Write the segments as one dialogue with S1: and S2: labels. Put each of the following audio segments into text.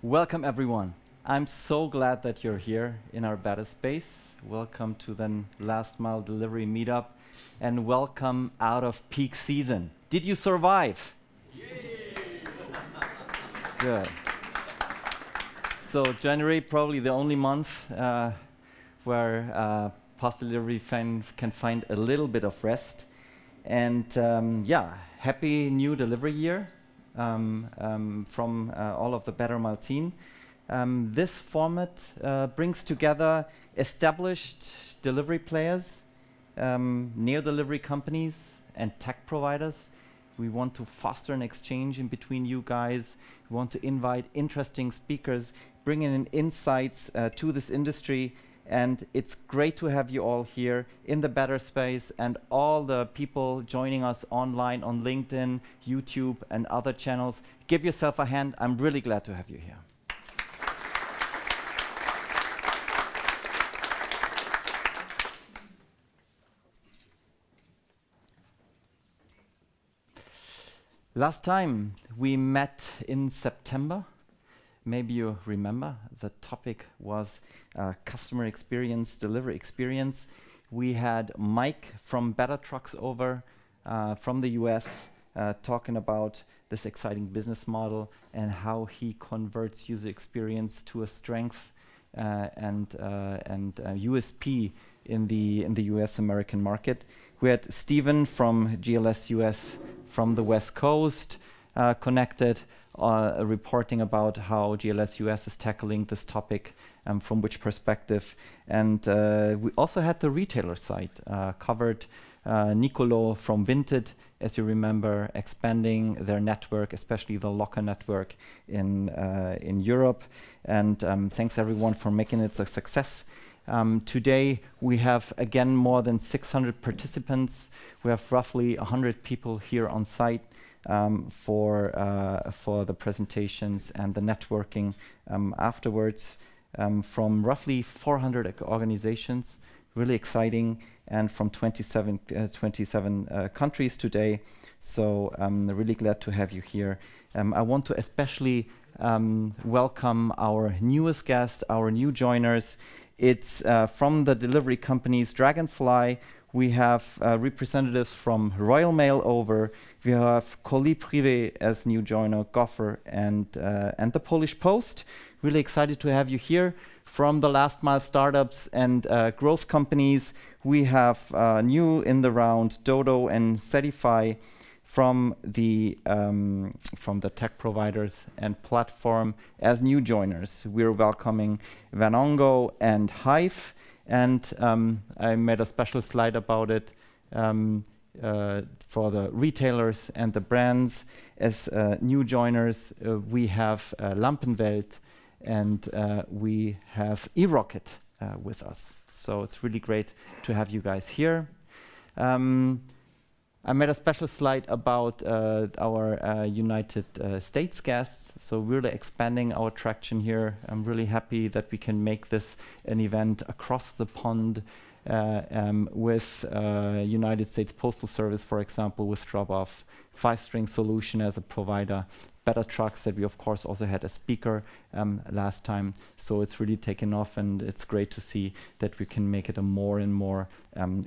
S1: Welcome, everyone. I'm so glad that you're here in our beta space. Welcome to the Last Mile Delivery Meetup, and welcome out of peak season. Did you survive? Yay! Good. So January, probably the only month where parcel delivery can find a little bit of rest. And yeah, happy new delivery year. From all of the Better Mile team. This format brings together established delivery players, neo-delivery companies, and tech providers. We want to foster an exchange in between you guys. We want to invite interesting speakers, bringing in insights to this industry. And it's great to have you all here in the Better Space, and all the people joining us online on LinkedIn, YouTube, and other channels. Give yourself a hand. I'm really glad to have you here. Last time we met in September. Maybe you remember, the topic was customer experience, delivery experience. We had Mike from Better Trucks over from the US talking about this exciting business model and how he converts user experience to a strength and USP in the US American market. We had Stephen from GLS US from the West Coast connected, reporting about how GLS US is tackling this topic, from which perspective. And we also had the retailer side covered. Nicolo from Vinted, as you remember, expanding their network, especially the locker network in Europe. And thanks everyone for making it a success. Today we have again more than 600 participants. We have roughly 100 people here on site. For the presentations and the networking afterwards, from roughly 400 organizations, really exciting, and from 27 countries today. So I'm really glad to have you here. I want to especially welcome our newest guest, our new joiners. It's from the delivery companies Dragonfly. We have representatives from Royal Mail over. We have Colis Privé as new joiner, Goffer, and the Polish Post. Really excited to have you here. From the last mile startups and growth companies, we have new in the round Dodo and Certify. From the tech providers and platform as new joiners, we're welcoming Vanongo and Hive. And I made a special slide about it for the retailers and the brands. As new joiners, we have Lampenwelt, and we have eRocket with us. So it's really great to have you guys here. I made a special slide about our United States guests, so really expanding our traction here. I'm really happy that we can make this an event across the pond with United States Postal Service, for example, with drop-off, 5-string solution as a provider, Better Trucks that we of course also had a speaker last time. So it's really taken off, and it's great to see that we can make it a more and more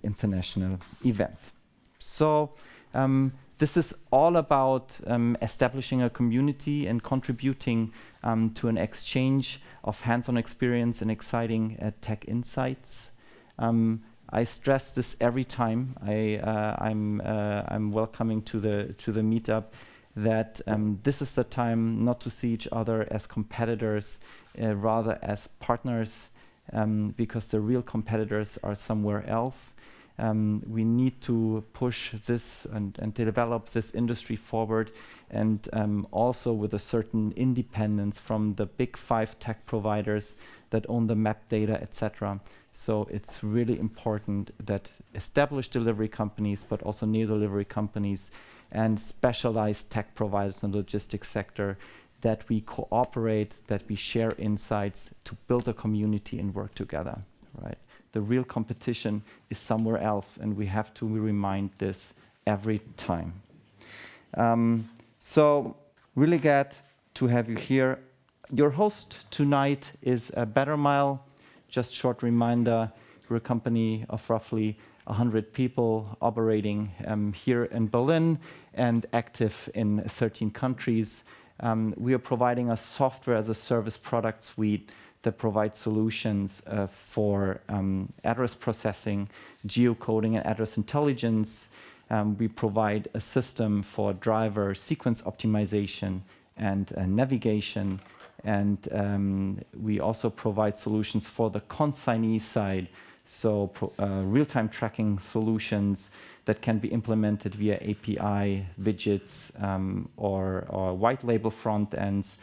S1: international event. So this is all about establishing a community and contributing to an exchange of hands-on experience and exciting tech insights. I stress this every time I'm welcoming to the meetup that this is the time not to see each other as competitors, rather as partners, because the real competitors are somewhere else. We need to push this and develop this industry forward, and also with a certain independence from the big 5 tech providers that own the map data, etc. So it's really important that established delivery companies, but also new delivery companies and specialized tech providers in the logistics sector, that we cooperate, that we share insights to build a community and work together, right? The real competition is somewhere else, and we have to remind this every time. So really glad to have you here. Your host tonight is BetterMile. Just short reminder, we're a company of roughly 100 people operating here in Berlin and active in 13 countries. We are providing a software as a service product suite that provides solutions for address processing, geocoding, and address intelligence. We provide a system for driver sequence optimization and navigation. And we also provide solutions for the consignee side, so real-time tracking solutions that can be implemented via API, widgets, or white label front ends.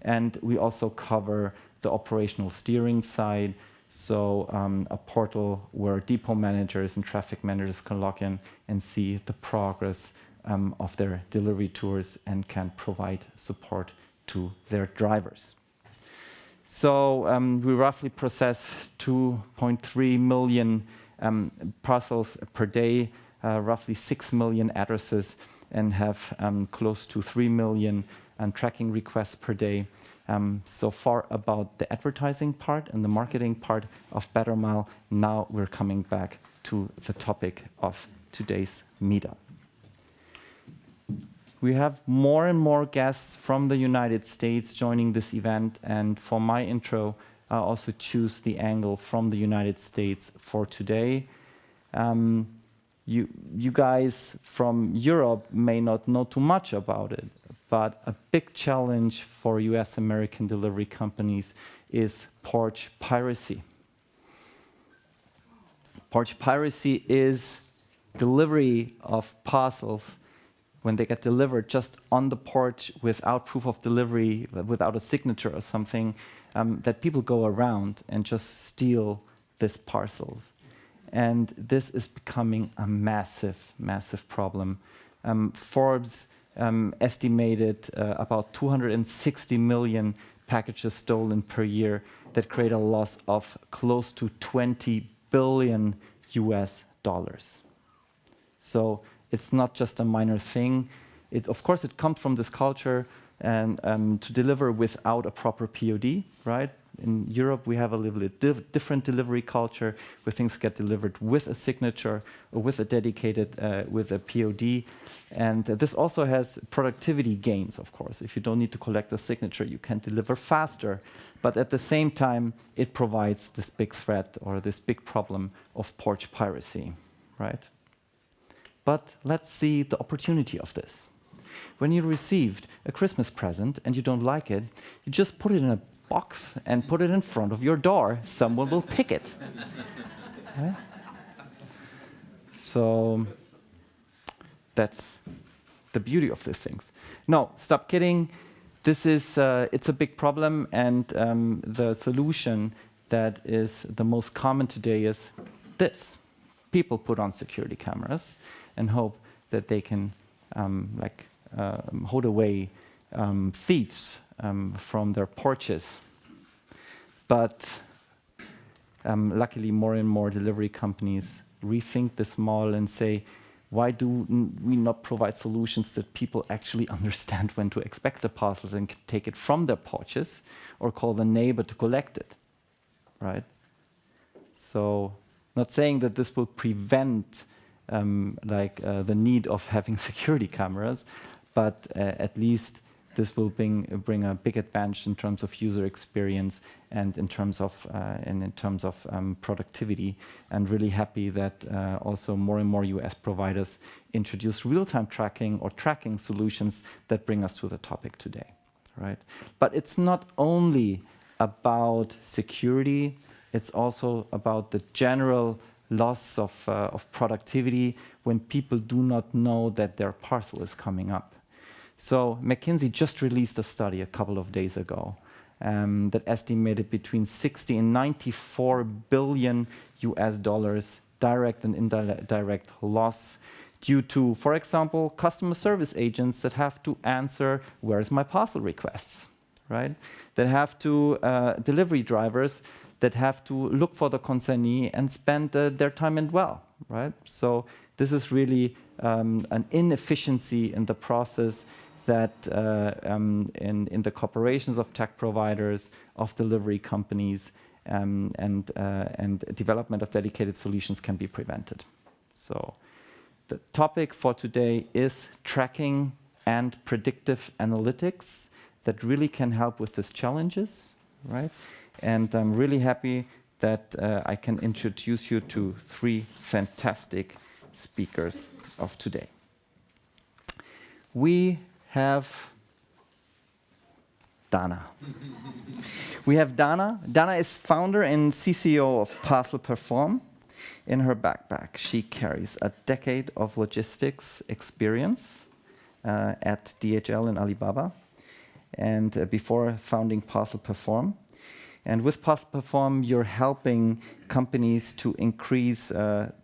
S1: And we also cover the operational steering side, so a portal where depot managers and traffic managers can log in and see the progress of their delivery tours and can provide support to their drivers. So we roughly process 2.3 million parcels per day, roughly 6 million addresses, and have close to 3 million tracking requests per day. So far about the advertising part and the marketing part of BetterMile. Now we're coming back to the topic of today's meetup. We have more and more guests from the United States joining this event, and for my intro, I also choose the angle from the United States for today. You guys from Europe may not know too much about it, but a big challenge for US American delivery companies is porch piracy. Porch piracy is delivery of parcels when they get delivered just on the porch without proof of delivery, without a signature or something, that people go around and just steal these parcels. And this is becoming a massive, massive problem. Forbes estimated about 260 million packages stolen per year that create a loss of close to 20 billion US dollars. So it's not just a minor thing. Of course, it comes from this culture and to deliver without a proper POD, right? In Europe, we have a little bit different delivery culture where things get delivered with a signature or with a dedicated, with a POD. And this also has productivity gains, of course. If you don't need to collect a signature, you can deliver faster. But at the same time, it provides this big threat or this big problem of porch piracy, right? But let's see the opportunity of this. When you received a Christmas present and you don't like it, you just put it in a box and put it in front of your door. Someone will pick it. Right? So that's the beauty of these things. No, stop kidding. This is it's a big problem, and the solution that is the most common today is this. People put on security cameras and hope that they can hold away thieves from their porches. But luckily, more and more delivery companies rethink this model and say, why do we not provide solutions that people actually understand when to expect the parcels and can take it from their porches or call the neighbor to collect it, right? So not saying that this will prevent the need of having security cameras, but at least this will bring a big advantage in terms of user experience and in terms of productivity. And really happy that also more and more US providers introduce real-time tracking or tracking solutions that bring us to the topic today, right? But it's not only about security, it's also about the general loss of productivity when people do not know that their parcel is coming up. So McKinsey just released a study a couple of days ago that estimated between 60 and 94 billion US dollars direct and indirect loss due to, for example, customer service agents that have to answer, where's my parcel requests, right? That have to, delivery drivers that have to look for the consignee and spend their time and dwell, right? So this is really an inefficiency in the process that in the corporations of tech providers, of delivery companies, and development of dedicated solutions can be prevented. So the topic for today is tracking and predictive analytics that really can help with these challenges, right? And I'm really happy that I can introduce you to 3 fantastic speakers of today. We have Dana. We have Dana. Dana is founder and CCO of Parcel Perform. In her backpack, she carries a decade of logistics experience at DHL and Alibaba, and before founding Parcel Perform. And with Parcel Perform, you're helping companies to increase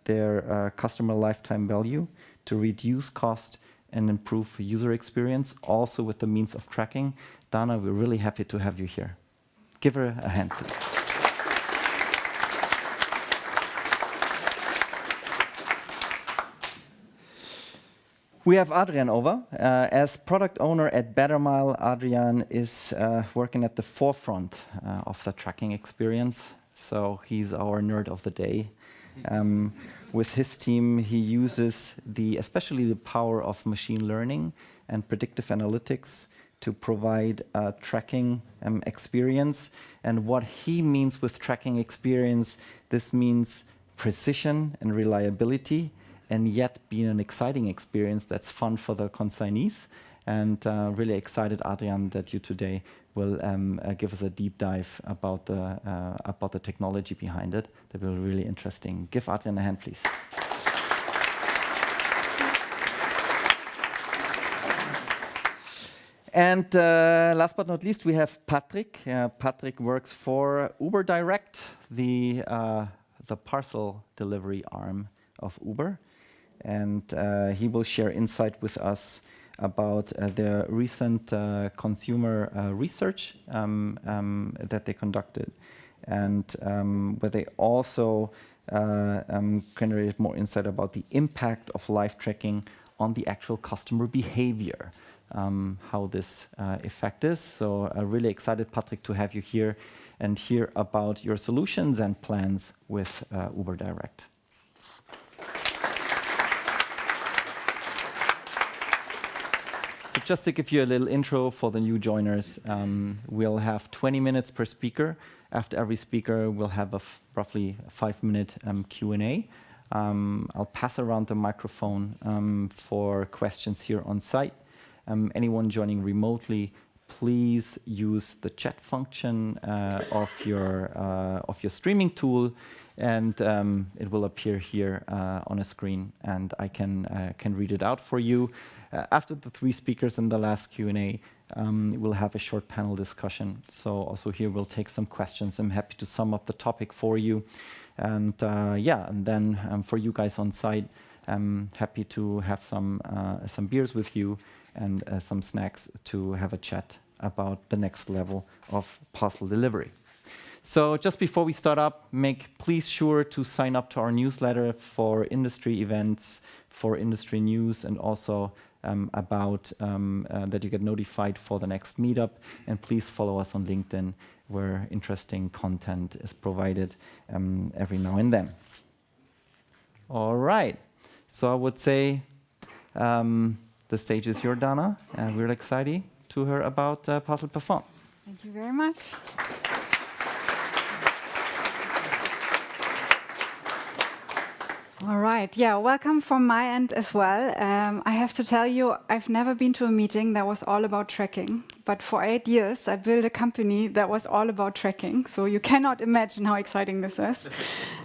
S1: their customer lifetime value, to reduce cost and improve user experience, also with the means of tracking. Dana, we're really happy to have you here. Give her a hand, please. We have Adrian over. As product owner at BetterMile, Adrian is working at the forefront of the tracking experience. So he's our nerd of the day. With his team, he uses especially the power of machine learning and predictive analytics to provide a tracking experience. And what he means with tracking experience, this means precision and reliability, and yet being an exciting experience that's fun for the consignees. And really excited, Adrian, that you today will give us a deep dive about the technology behind it. That will be really interesting. Give Adrian a hand, please. And last but not least, we have Patrick. Patrick works for Uber Direct, the parcel delivery arm of Uber. And he will share insight with us about their recent consumer research that they conducted, and where they also generated more insight about the impact of live tracking on the actual customer behavior, how this effect is. So really excited, Patrick, to have you here and hear about your solutions and plans with Uber Direct. So just to give you a little intro for the new joiners, we'll have 20 minutes per speaker. After every speaker, we'll have a roughly 5-minute Q&A. I'll pass around the microphone for questions here on site. Anyone joining remotely, please use the chat function of your streaming tool, and it will appear here on a screen, and I can read it out for you. After the 3 speakers in the last Q&A, we'll have a short panel discussion. So also here we'll take some questions. I'm happy to sum up the topic for you. And and then for you guys on site, I'm happy to have some beers with you and some snacks to have a chat about the next level of parcel delivery. So just before we start up, please sure to sign up to our newsletter for industry events, for industry news, and also about that you get notified for the next meetup. And please follow us on LinkedIn, where interesting content is provided every now and then. All right. So I would say the stage is yours, Dana. And we're excited to hear about Parcel Perform.
S2: Thank you very much. All right. Yeah, welcome from my end as well. I have to tell you, I've never been to a meeting that was all about tracking. But for 8 years, I built a company that was all about tracking. So you cannot imagine how exciting this is.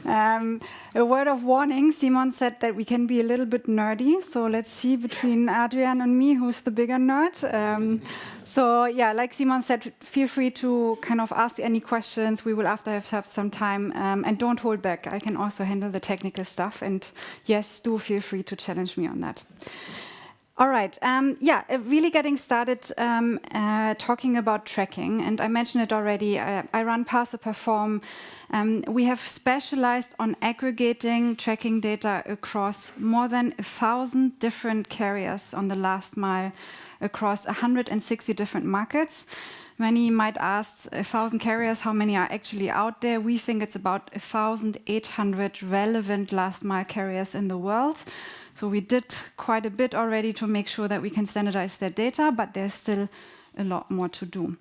S2: A word of warning, Simon said that we can be a little bit nerdy. So let's see between Adrian and me, who's the bigger nerd. So yeah, like Simon said, feel free to kind of ask any questions. We will after have some time. And don't hold back. I can also handle the technical stuff. And yes, do feel free to challenge me on that. All right. Really getting started talking about tracking. And I mentioned it already. I run Parcel Perform. We have specialized on aggregating tracking data across more than 1,000 different carriers on the last mile across 160 different markets. Many might ask, 1,000 carriers, how many are actually out there? We think it's about 1,800 relevant last mile carriers in the world. So we did quite a bit already to make sure that we can standardize their data, but there's still a lot more to do.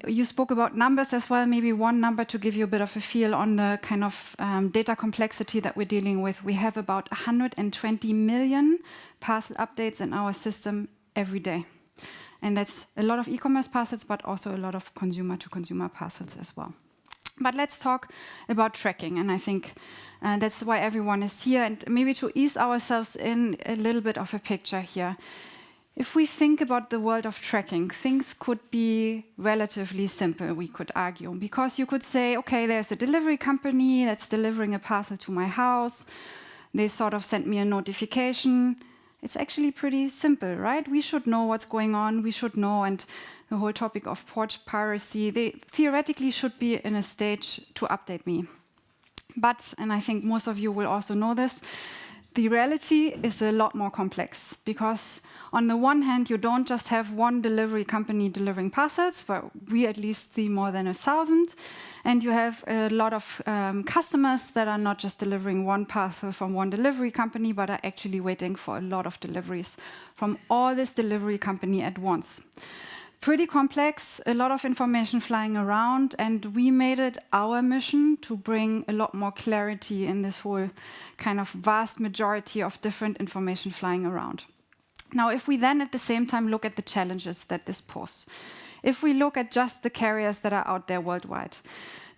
S2: You spoke about numbers as well, maybe one number to give you a bit of a feel on the kind of data complexity that we're dealing with. We have about 120 million parcel updates in our system every day. And that's a lot of e-commerce parcels, but also a lot of consumer-to-consumer parcels as well. But let's talk about tracking, and I think that's why everyone is here, and maybe to ease ourselves in a little bit of a picture here. If we think about the world of tracking, things could be relatively simple, we could argue, because you could say, okay, there's a delivery company that's delivering a parcel to my house. They sort of send me a notification. It's actually pretty simple, right? We should know what's going on. We should know, and the whole topic of port piracy, they theoretically should be in a stage to update me. But, and I think most of you will also know this, the reality is a lot more complex, because on the one hand, you don't just have one delivery company delivering parcels, but we at least see more than 1,000, and you have a lot of customers that are not just delivering one parcel from one delivery company, but are actually waiting for a lot of deliveries from all this delivery company at once. Pretty complex, a lot of information flying around, and we made it our mission to bring a lot more clarity in this whole kind of vast majority of different information flying around. Now, if we then at the same time look at the challenges that this poses, if we look at just the carriers that are out there worldwide,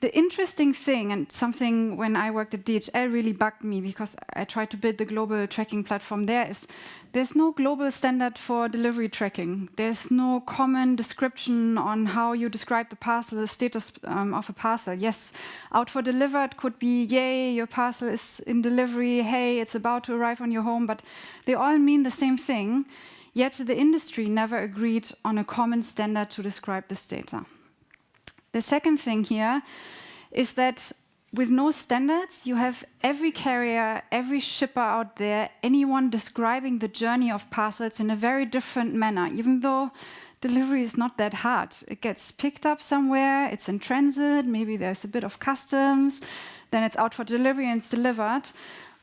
S2: the interesting thing, and something when I worked at DHL really bugged me because I tried to build the global tracking platform there, is there's no global standard for delivery tracking. There's no common description on how you describe the parcel, the status of a parcel. Yes, out for delivered could be, yay, your parcel is in delivery, hey, it's about to arrive on your home, but they all mean the same thing. Yet the industry never agreed on a common standard to describe this data. The second thing here is that with no standards, you have every carrier, every shipper out there, anyone describing the journey of parcels in a very different manner, even though delivery is not that hard. It gets picked up somewhere, it's in transit, maybe there's a bit of customs, then it's out for delivery and it's delivered.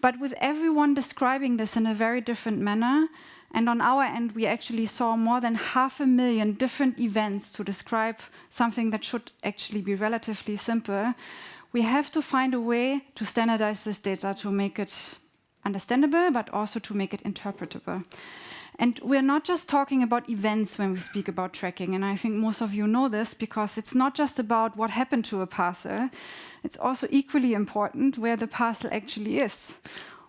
S2: But with everyone describing this in a very different manner, and on our end, we actually saw more than 500,000 different events to describe something that should actually be relatively simple. We have to find a way to standardize this data to make it understandable, but also to make it interpretable. And we're not just talking about events when we speak about tracking, and I think most of you know this, because it's not just about what happened to a parcel, it's also equally important where the parcel actually is.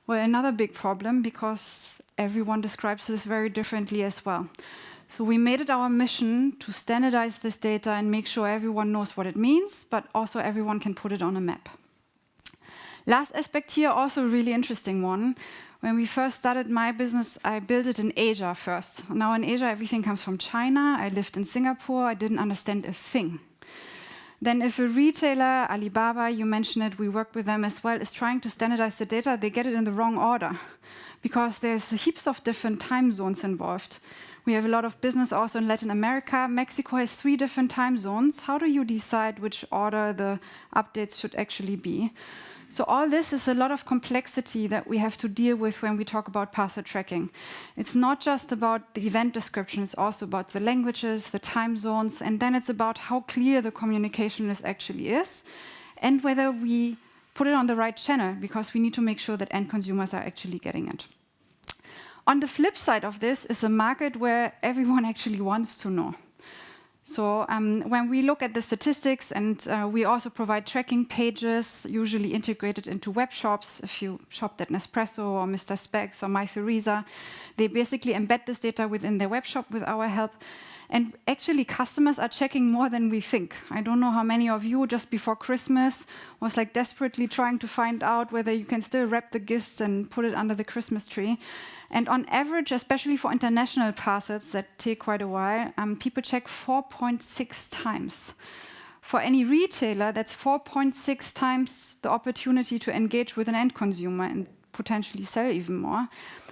S2: Well, another big problem, because everyone describes this very differently as well. So we made it our mission to standardize this data and make sure everyone knows what it means, but also everyone can put it on a map. Last aspect here, also a really interesting one. When we first started my business, I built it in Asia first. Now in Asia, everything comes from China. I lived in Singapore. I didn't understand a thing. Then if a retailer, Alibaba, you mentioned it, we work with them as well, is trying to standardize the data, they get it in the wrong order because there's heaps of different time zones involved. We have a lot of business also in Latin America. Mexico has 3 different time zones. How do you decide which order the updates should actually be? So all this is a lot of complexity that we have to deal with when we talk about parcel tracking. It's not just about the event description, it's also about the languages, the time zones, and then it's about how clear the communication actually is, and whether we put it on the right channel, because we need to make sure that end consumers are actually getting it. On the flip side of this is a market where everyone actually wants to know. So when we look at the statistics, and we also provide tracking pages, usually integrated into web shops. If you shopped at Nespresso or Mr. Specs or My Theresa, they basically embed this data within their web shop with our help. And actually, customers are checking more than we think. I don't know how many of you, just before Christmas, was like desperately trying to find out whether you can still wrap the gifts and put it under the Christmas tree. And on average, especially for international parcels that take quite a while, people check 4.6 times. For any retailer, that's 4.6 times the opportunity to engage with an end consumer and potentially sell even more.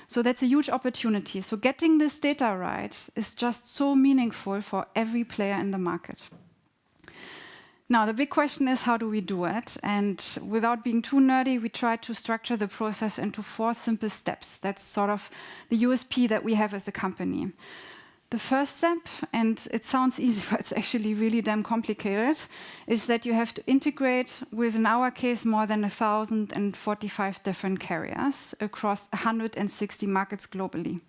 S2: So that's a huge opportunity. So getting this data right is just so meaningful for every player in the market. Now, the big question is, how do we do it? And without being too nerdy, we try to structure the process into 4 simple steps. That's sort of the USP that we have as a company. The first step, and it sounds easy, but it's actually really damn complicated, is that you have to integrate with, in our case, more than 1,045 different carriers across 160 markets globally.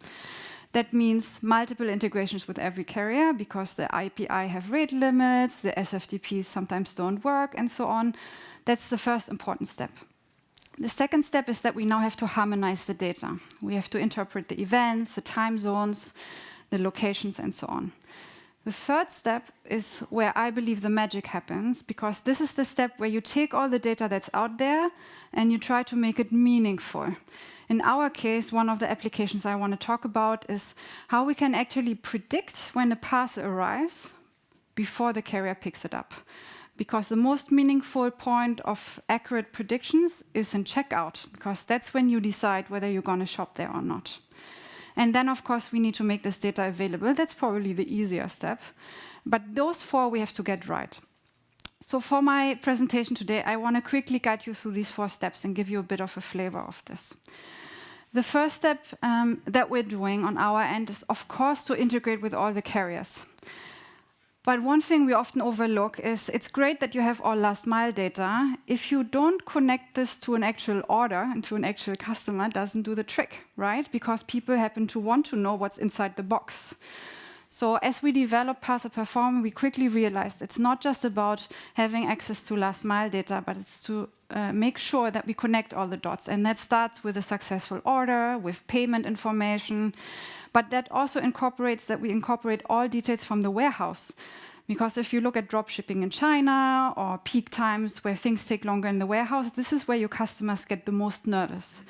S2: That means multiple integrations with every carrier because the API have rate limits, the SFTPs sometimes don't work, and so on. That's the first important step. The second step is that we now have to harmonize the data. We have to interpret the events, the time zones, the locations, and so on. The third step is where I believe the magic happens, because this is the step where you take all the data that's out there and you try to make it meaningful. In our case, one of the applications I want to talk about is how we can actually predict when a parcel arrives before the carrier picks it up. Because the most meaningful point of accurate predictions is in checkout, because that's when you decide whether you're going to shop there or not. And then, of course, we need to make this data available. That's probably the easier step. But those 4 we have to get right. So for my presentation today, I want to quickly guide you through these 4 steps and give you a bit of a flavor of this. The first step that we're doing on our end is, of course, to integrate with all the carriers. But one thing we often overlook is it's great that you have all last mile data. If you don't connect this to an actual order and to an actual customer, it doesn't do the trick, right? Because people happen to want to know what's inside the box. So as we developed Parcel Perform, we quickly realized it's not just about having access to last mile data, but it's to make sure that we connect all the dots. And that starts with a successful order, with payment information, but that also incorporates that we incorporate all details from the warehouse. Because if you look at drop shipping in China or peak times where things take longer in the warehouse, this is where your customers get the most nervous.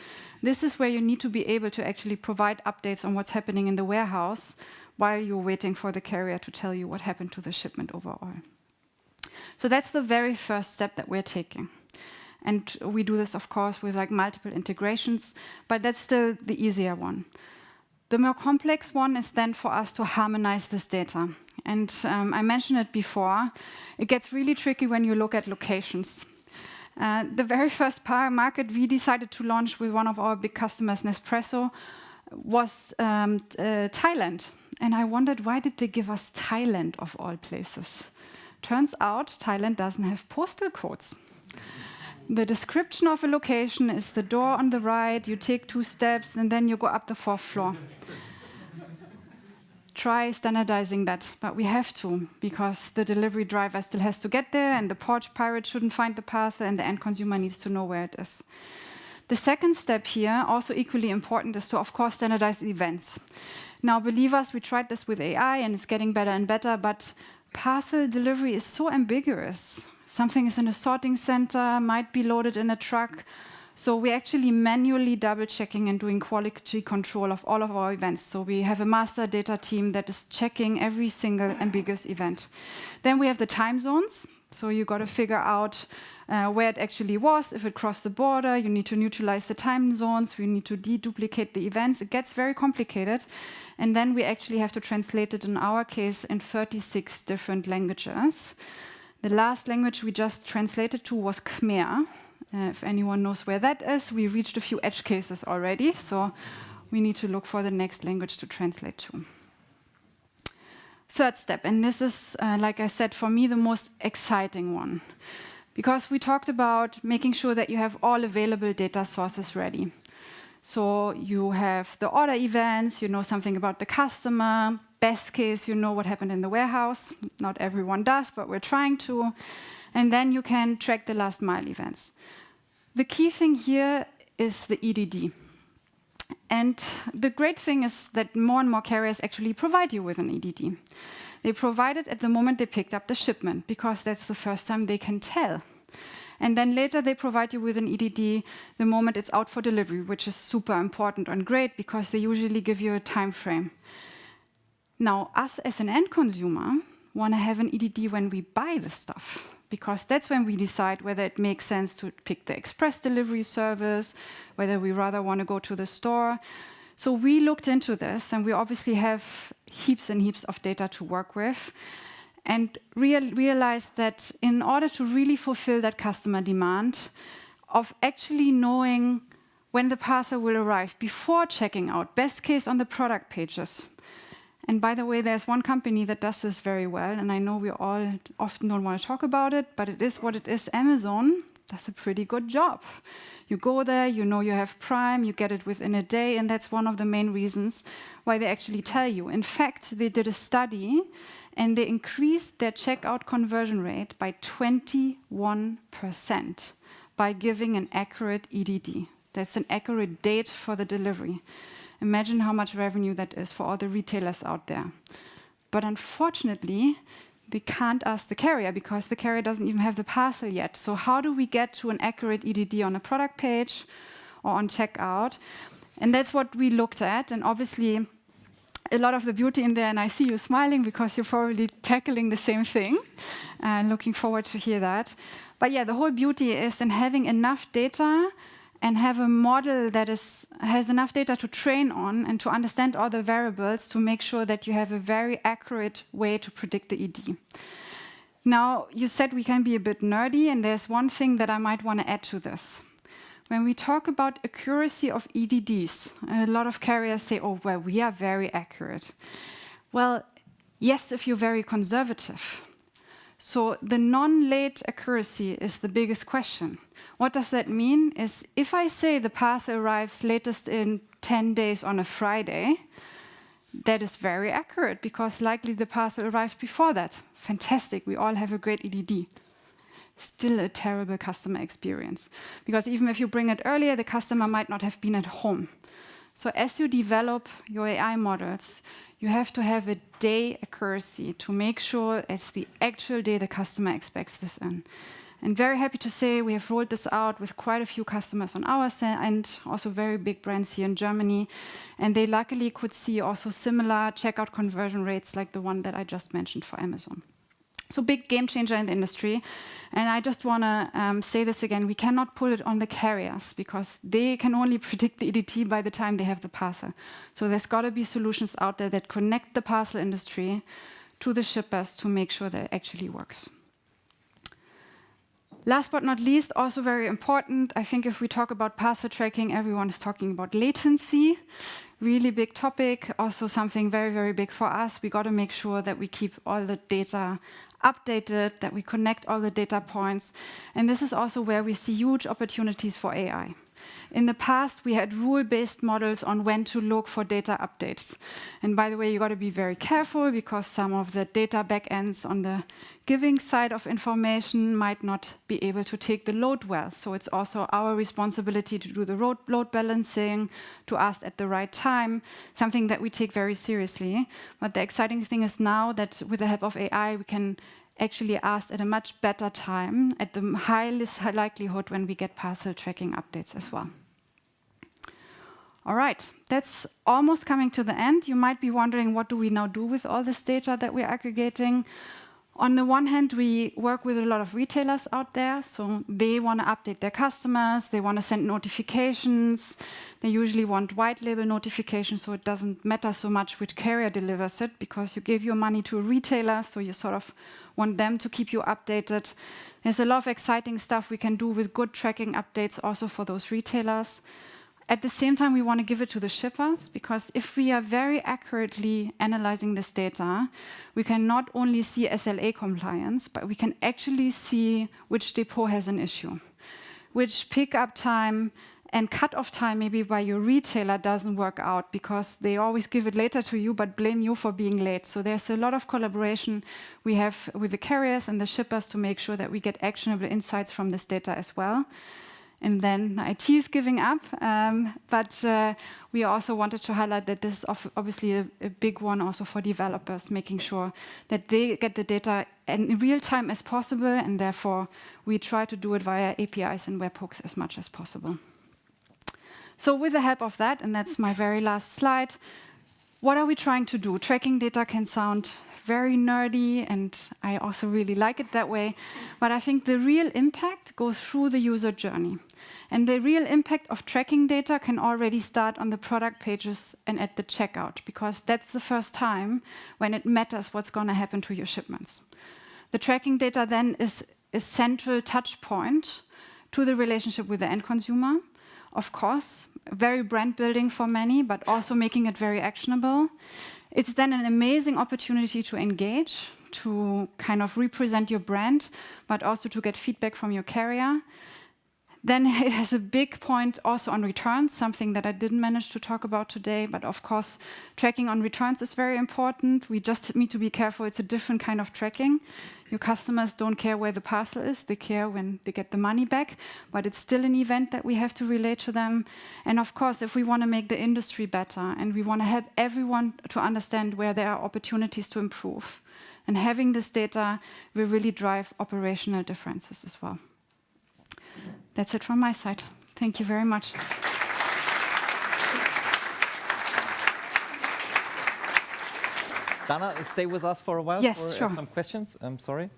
S2: This is where you need to be able to actually provide updates on what's happening in the warehouse while you're waiting for the carrier to tell you what happened to the shipment overall. So that's the very first step that we're taking. And we do this, of course, with like multiple integrations, but that's still the easier one. The more complex one is then for us to harmonize this data. And I mentioned it before, it gets really tricky when you look at locations. The very first market we decided to launch with one of our big customers, Nespresso, was Thailand. And I wondered, why did they give us Thailand of all places? Turns out Thailand doesn't have postal codes. The description of a location is the door on the right, you take 2 steps, and then you go up the 4th floor. Try standardizing that, but we have to, because the delivery driver still has to get there, and the porch pirate shouldn't find the parcel, and the end consumer needs to know where it is. The second step here, also equally important, is to, of course, standardize events. Now, believe us, we tried this with AI, and it's getting better and better, but parcel delivery is so ambiguous. Something is in a sorting center, might be loaded in a truck. So we're actually manually double-checking and doing quality control of all of our events. So we have a master data team that is checking every single ambiguous event. Then we have the time zones. So you got to figure out where it actually was. If it crossed the border, you need to neutralize the time zones. We need to deduplicate the events. It gets very complicated. And then we actually have to translate it, in our case, in 36 different languages. The last language we just translated to was Khmer. If anyone knows where that is, we reached a few edge cases already, so we need to look for the next language to translate to. Third step, and this is, like I said, for me, the most exciting one. Because we talked about making sure that you have all available data sources ready. So you have the order events, you know something about the customer. Best case, you know what happened in the warehouse. Not everyone does, but we're trying to. And then you can track the last mile events. The key thing here is the EDD. And the great thing is that more and more carriers actually provide you with an EDD. They provide it at the moment they picked up the shipment, because that's the first time they can tell. And then later they provide you with an EDD the moment it's out for delivery, which is super important and great, because they usually give you a time frame. Now, us as an end consumer want to have an EDD when we buy the stuff, because that's when we decide whether it makes sense to pick the express delivery service, whether we rather want to go to the store. So we looked into this, and we obviously have heaps and heaps of data to work with, and realized that in order to really fulfill that customer demand of actually knowing when the parcel will arrive before checking out, best case on the product pages. And by the way, there's one company that does this very well, and I know we all often don't want to talk about it, but it is what it is. Amazon does a pretty good job. You go there, you know you have Prime, you get it within a day, and that's one of the main reasons why they actually tell you. In fact, they did a study, and they increased their checkout conversion rate by 21% by giving an accurate EDD. That's an accurate date for the delivery. Imagine how much revenue that is for all the retailers out there. But unfortunately, they can't ask the carrier because the carrier doesn't even have the parcel yet. So how do we get to an accurate EDD on a product page or on checkout? And that's what we looked at. And obviously, a lot of the beauty in there, and I see you smiling because you're probably tackling the same thing. And looking forward to hear that. But yeah, the whole beauty is in having enough data and have a model that has enough data to train on and to understand all the variables to make sure that you have a very accurate way to predict the ED. Now, you said we can be a bit nerdy, and there's one thing that I might want to add to this. When we talk about accuracy of EDDs, a lot of carriers say, oh, well, we are very accurate. Well, yes, if you're very conservative. So the non-late accuracy is the biggest question. What does that mean? Is if I say the parcel arrives latest in 10 days on a Friday, that is very accurate because likely the parcel arrived before that. Fantastic, we all have a great EDD. Still a terrible customer experience because even if you bring it earlier, the customer might not have been at home. So as you develop your AI models, you have to have a day accuracy to make sure it's the actual day the customer expects this in. And very happy to say we have rolled this out with quite a few customers on our side and also very big brands here in Germany. And they luckily could see also similar checkout conversion rates like the one that I just mentioned for Amazon. So big game changer in the industry. And I just want to say this again, we cannot put it on the carriers because they can only predict the EDT by the time they have the parcel. So there's got to be solutions out there that connect the parcel industry to the shippers to make sure that it actually works. Last but not least, also very important, I think if we talk about parcel tracking, everyone is talking about latency. Really big topic, also something very, very big for us. We got to make sure that we keep all the data updated, that we connect all the data points. And this is also where we see huge opportunities for AI. In the past, we had rule-based models on when to look for data updates. And by the way, you got to be very careful because some of the data backends on the giving side of information might not be able to take the load well. So it's also our responsibility to do the load balancing, to ask at the right time, something that we take very seriously. But the exciting thing is now that with the help of AI, we can actually ask at a much better time, at the highest likelihood when we get parcel tracking updates as well. All right, that's almost coming to the end. You might be wondering, what do we now do with all this data that we're aggregating? On the one hand, we work with a lot of retailers out there, so they want to update their customers, they want to send notifications, they usually want white label notifications, so it doesn't matter so much which carrier delivers it, because you give your money to a retailer, so you sort of want them to keep you updated. There's a lot of exciting stuff we can do with good tracking updates also for those retailers. At the same time, we want to give it to the shippers, because if we are very accurately analyzing this data, we can not only see SLA compliance, but we can actually see which depot has an issue, which pickup time and cutoff time maybe by your retailer doesn't work out, because they always give it later to you, but blame you for being late. So there's a lot of collaboration we have with the carriers and the shippers to make sure that we get actionable insights from this data as well. And then IT is giving up, but we also wanted to highlight that this is obviously a big one also for developers, making sure that they get the data in real time as possible, and therefore we try to do it via APIs and webhooks as much as possible. So with the help of that, and that's my very last slide, what are we trying to do? Tracking data can sound very nerdy, and I also really like it that way. But I think the real impact goes through the user journey. And the real impact of tracking data can already start on the product pages and at the checkout, because that's the first time when it matters what's going to happen to your shipments. The tracking data then is a central touch point to the relationship with the end consumer. Of course, very brand building for many, but also making it very actionable. It's then an amazing opportunity to engage, to kind of represent your brand, but also to get feedback from your carrier. Then it has a big point also on returns, something that I didn't manage to talk about today, but of course, tracking on returns is very important. We just need to be careful. It's a different kind of tracking. Your customers don't care where the parcel is. They care when they get the money back, but it's still an event that we have to relate to them. And of course, if we want to make the industry better and we want to help everyone to understand where there are opportunities to improve, and having this data will really drive operational differences as well. That's it from my side. Thank you very much.
S1: Dana, stay with us for a while
S2: Yes,
S1: for
S2: sure.
S1: some questions. I'm sorry.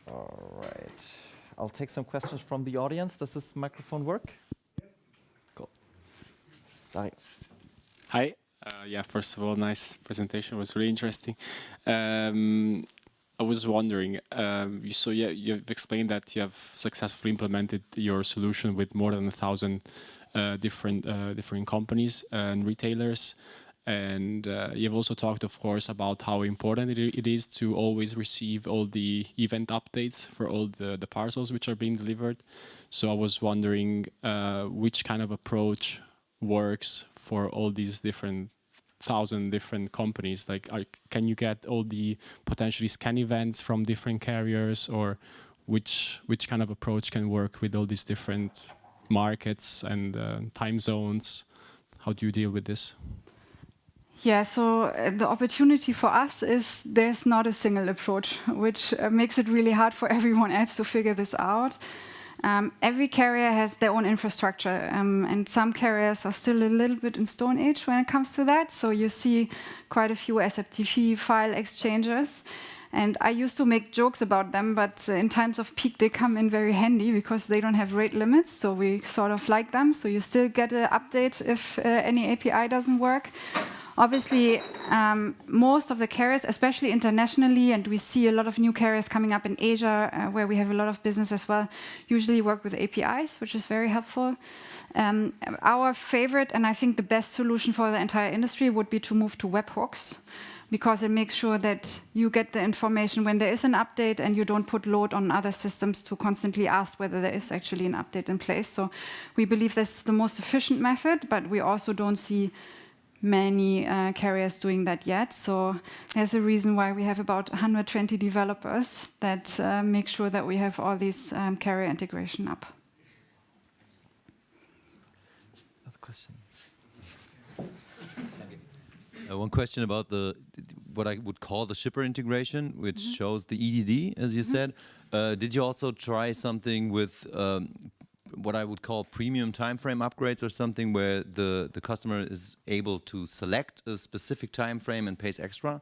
S1: All right. I'll take some questions from the audience. Does this microphone work? Yes. Cool. Dario.
S3: Hi. Yeah, first of all, nice presentation. It was really interesting. I was wondering, you've explained that you have successfully implemented your solution with more than 1,000 different companies and retailers. And you've also talked, of course, about how important it is to always receive all the event updates for all the parcels which are being delivered. So I was wondering which kind of approach works for all these 1,000 different companies. Like, can you get all the potentially scan events from different carriers, or which kind of approach can work with all these different markets and time zones? How do you deal with this?
S2: Yeah, so the opportunity for us is there's not a single approach, which makes it really hard for everyone else to figure this out. Every carrier has their own infrastructure, and some carriers are still a little bit in Stone Age when it comes to that. So you see quite a few SFTP file exchanges. And I used to make jokes about them, but in times of peak, they come in very handy because they don't have rate limits. So we sort of like them. So you still get an update if any API doesn't work. Obviously, most of the carriers, especially internationally, and we see a lot of new carriers coming up in Asia, where we have a lot of business as well, usually work with APIs, which is very helpful. Our favorite, and I think the best solution for the entire industry, would be to move to webhooks, because it makes sure that you get the information when there is an update and you don't put load on other systems to constantly ask whether there is actually an update in place. So we believe that's the most efficient method, but we also don't see many carriers doing that yet. So there's a reason why we have about 120 developers that make sure that we have all these carrier integration up.
S1: Another question.
S4: One question about what I would call the shipper integration, which shows the EDD, as you said. Did you also try something with what I would call premium timeframe upgrades, or something where the customer is able to select a specific time frame and pays extra?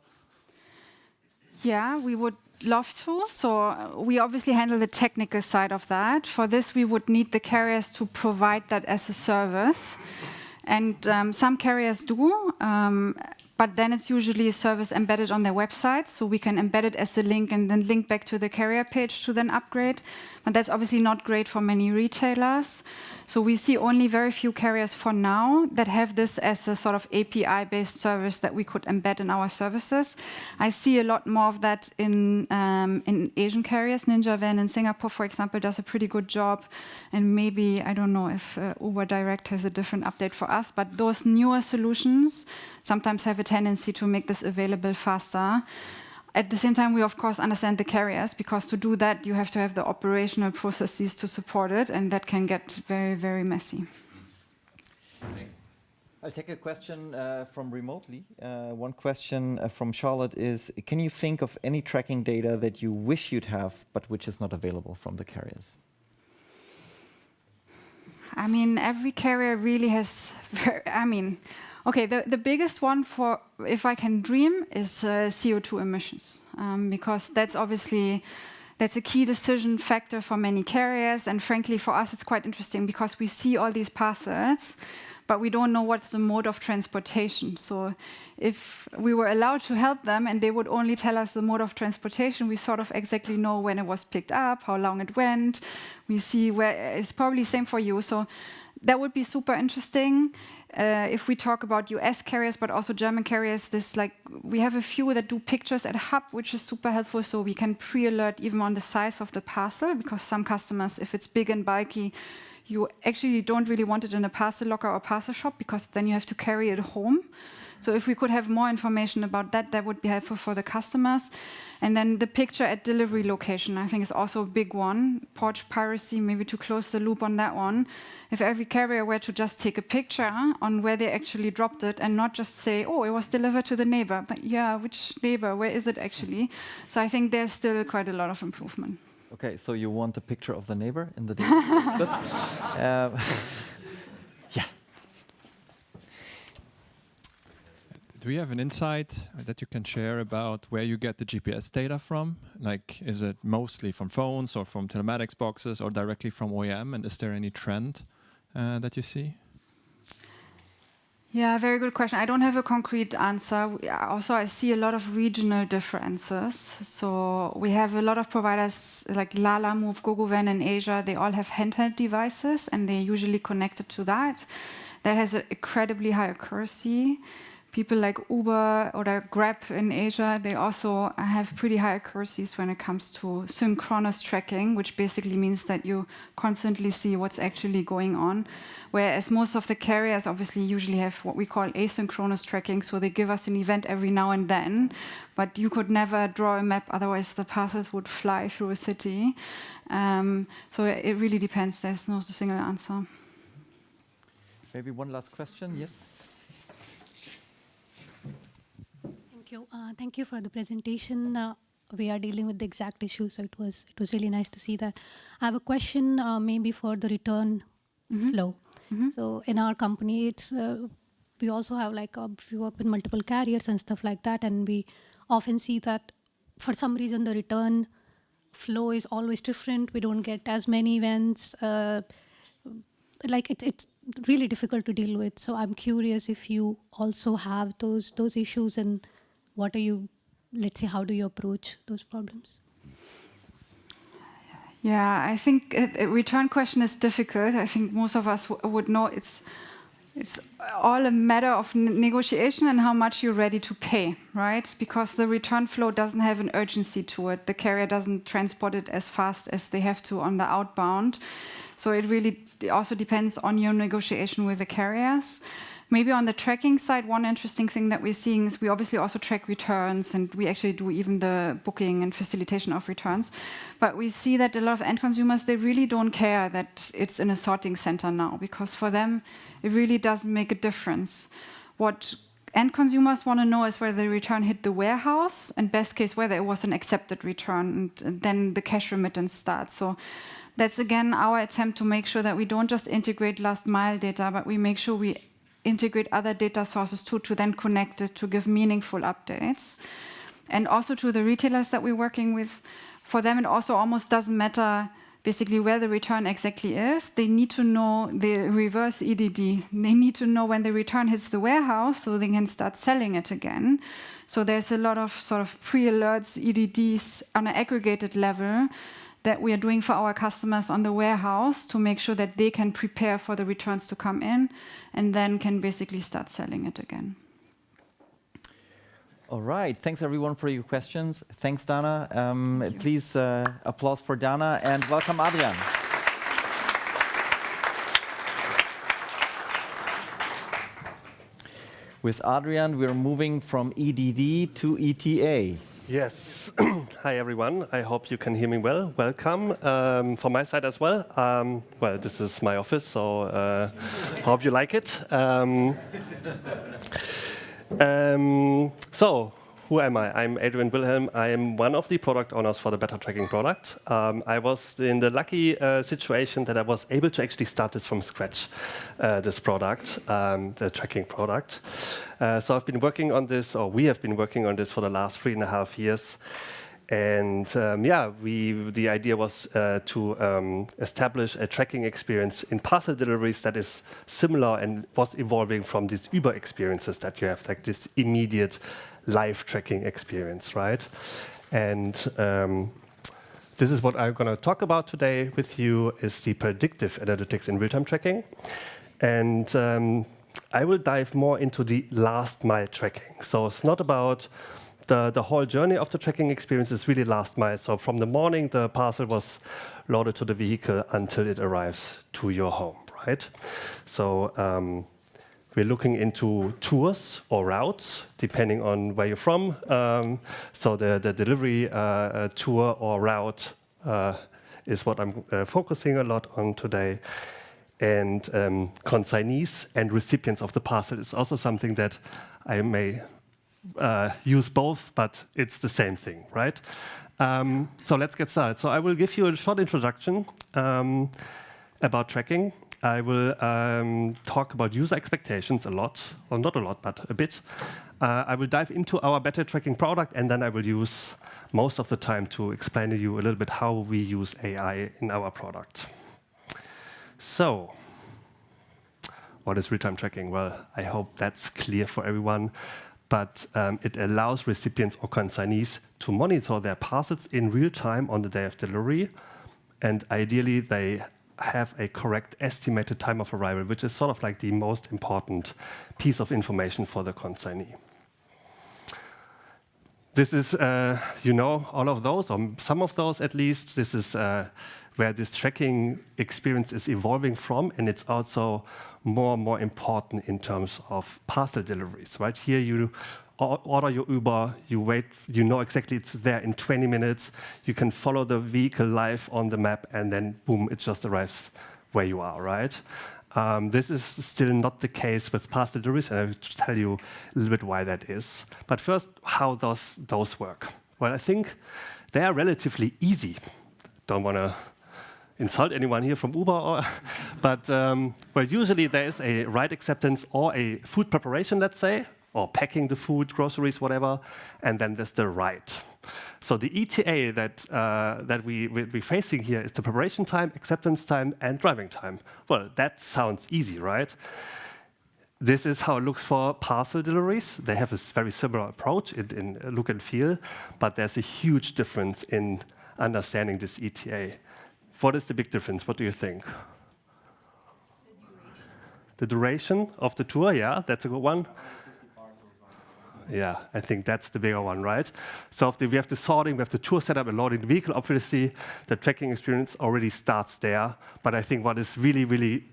S2: Yeah, we would love to. So we obviously handle the technical side of that. For this, we would need the carriers to provide that as a service. And some carriers do, but then it's usually a service embedded on their website, so we can embed it as a link and then link back to the carrier page to then upgrade. But that's obviously not great for many retailers. So we see only very few carriers for now that have this as a sort of API-based service that we could embed in our services. I see a lot more of that in Asian carriers. Ninja Van in Singapore, for example, does a pretty good job. And maybe, I don't know if Uber Direct has a different update for us, but those newer solutions sometimes have a tendency to make this available faster. At the same time, we of course understand the carriers, because to do that, you have to have the operational processes to support it, and that can get very, very messy.
S1: Thanks. I'll take a question from remotely. One question from Charlotte is, can you think of any tracking data that you wish you'd have, but which is not available from the carriers?
S2: I mean, every carrier really has, okay, the biggest one for, if I can dream, is CO2 emissions, because that's obviously That's a key decision factor for many carriers, and frankly, for us, it's quite interesting because we see all these parcels, but we don't know what's the mode of transportation. So if we were allowed to help them and they would only tell us the mode of transportation, we sort of exactly know when it was picked up, how long it went. We see where, it's probably the same for you. So that would be super interesting. If we talk about US carriers, but also German carriers, we have a few that do pictures at hub, which is super helpful, so we can pre-alert even on the size of the parcel, because some customers, if it's big and bulky, you actually don't really want it in a parcel locker or parcel shop, because then you have to carry it home. So if we could have more information about that, that would be helpful for the customers. And then the picture at delivery location, I think, is also a big one. Port piracy, maybe to close the loop on that one. If every carrier were to just take a picture on where they actually dropped it and not just say, oh, it was delivered to the neighbor. But yeah, which neighbor? Where is it actually? So I think there's still quite a lot of improvement.
S1: Okay, so you want a picture of the neighbor in the data? Yeah.
S5: Do you have an insight that you can share about where you get the GPS data from? Like, is it mostly from phones or from telematics boxes or directly from OEM? And is there any trend that you see?
S2: Yeah, very good question. I don't have a concrete answer. Also, I see a lot of regional differences. So we have a lot of providers like Lalamove, GoGoVan in Asia. They all have handheld devices, and they're usually connected to that. That has an incredibly high accuracy. People like Uber or Grab in Asia, they also have pretty high accuracies when it comes to synchronous tracking, which basically means that you constantly see what's actually going on. Whereas most of the carriers obviously usually have what we call asynchronous tracking, so they give us an event every now and then, but you could never draw a map, otherwise the parcels would fly through a city. So it really depends, there's no single answer.
S1: Maybe one last question, yes?
S6: Thank you for the presentation. We are dealing with the exact issue, so it was really nice to see that. I have a question, maybe for the return flow. So in our company, it's we also have we work with multiple carriers and stuff like that, and we often see that for some reason the return flow is always different. We don't get as many events. It's really difficult to deal with. So I'm curious if you also have those issues, and what are you, let's say, how do you approach those problems?
S2: Yeah, I think a return question is difficult. I think most of us would know it's all a matter of negotiation and how much you're ready to pay, right? Because the return flow doesn't have an urgency to it. The carrier doesn't transport it as fast as they have to on the outbound. So it really also depends on your negotiation with the carriers. Maybe on the tracking side, one interesting thing that we're seeing is we obviously also track returns, and we actually do even the booking and facilitation of returns. But we see that a lot of end consumers, they really don't care that it's in a sorting center now, because for them, it really doesn't make a difference. What end consumers want to know is whether the return hit the warehouse, and best case, whether it was an accepted return, and then the cash remittance starts. So that's, again, our attempt to make sure that we don't just integrate last mile data, but we make sure we integrate other data sources too, to then connect it to give meaningful updates. And also to the retailers that we're working with, for them it also almost doesn't matter basically where the return exactly is. They need to know the reverse EDD. They need to know when the return hits the warehouse so they can start selling it again. So there's a lot of sort of pre-alerts, EDDs on an aggregated level that we are doing for our customers on the warehouse to make sure that they can prepare for the returns to come in and then can basically start selling it again.
S1: All right, thanks everyone for your questions. Thanks, Dana. Please applause for Dana, and welcome, Adrian. With Adrian, we're moving from EDD to ETA.
S7: Yes. Hi, everyone. I hope you can hear me well. Welcome from my side as well. Well, this is my office, so hope you like it. So, who am I? I'm Adrian Wilhelm. I am one of the product owners for the Better Tracking product. I was in the lucky situation that I was able to actually start this from scratch, this product, the tracking product. So I've been working on this, or we have been working on this for the last 3.5 years. And yeah, the idea was to establish a tracking experience in parcel deliveries that is similar and was evolving from these Uber experiences that you have, like this immediate live tracking experience, right? And this is what I'm going to talk about today with you, is the predictive analytics in real-time tracking. And I will dive more into the last mile tracking. So it's not about the whole journey of the tracking experience, is really last mile. So from the morning the parcel was loaded to the vehicle until it arrives to your home, right? So we're looking into tours or routes, depending on where you're from. So the delivery tour or route is what I'm focusing a lot on today. And consignees and recipients of the parcel is also something that I may use both, but it's the same thing, right? So let's get started. So I will give you a short introduction about tracking. I will talk about user expectations a lot, or not a lot, but a bit. I will dive into our better tracking product, and then I will use most of the time to explain to you a little bit how we use AI in our product. So, what is real-time tracking? Well, I hope that's clear for everyone. But it allows recipients or consignees to monitor their parcels in real time on the day of delivery. And ideally, they have a correct estimated time of arrival, which is sort of like the most important piece of information for the consignee. This is, you know, all of those, or some of those at least. This is where this tracking experience is evolving from, and it's also more and more important in terms of parcel deliveries, right? Here you order your Uber, you wait, you know exactly it's there in 20 minutes, you can follow the vehicle live on the map, and then boom, it just arrives where you are, right? This is still not the case with parcel deliveries, and I will tell you a little bit why that is. But first, how does those work? Well, I think they are relatively easy. Don't want to insult anyone here from Uber, but well, usually there is a ride acceptance or a food preparation, let's say, or packing the food, groceries, whatever, and then there's the ride. So the ETA that we're facing here is the preparation time, acceptance time, and driving time. Well, that sounds easy, right? This is how it looks for parcel deliveries. They have a very similar approach in look and feel, but there's a huge difference in understanding this ETA. What is the big difference? What do you think? The duration of the tour, yeah, that's a good one. Yeah, I think that's the bigger one, right? So we have the sorting, we have the tour setup and loading the vehicle. Obviously, the tracking experience already starts there. But I think what is really, really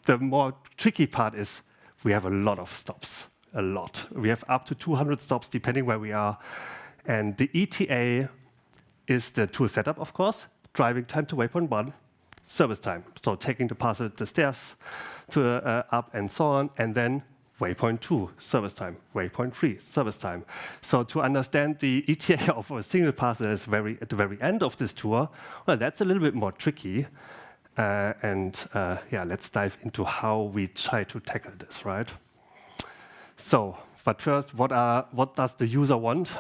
S7: the more tricky part is we have a lot of stops, a lot. We have up to 200 stops, depending where we are. And the ETA is the tour setup, of course. Driving time to waypoint 1, service time. So taking the parcel the stairs to up and so on, and then waypoint 2, service time. Waypoint 3, service time. So to understand the ETA of a single parcel is at the very end of this tour, well, that's a little bit more tricky. Yeah, let's dive into how we try to tackle this, right? So, but first, what does the user want?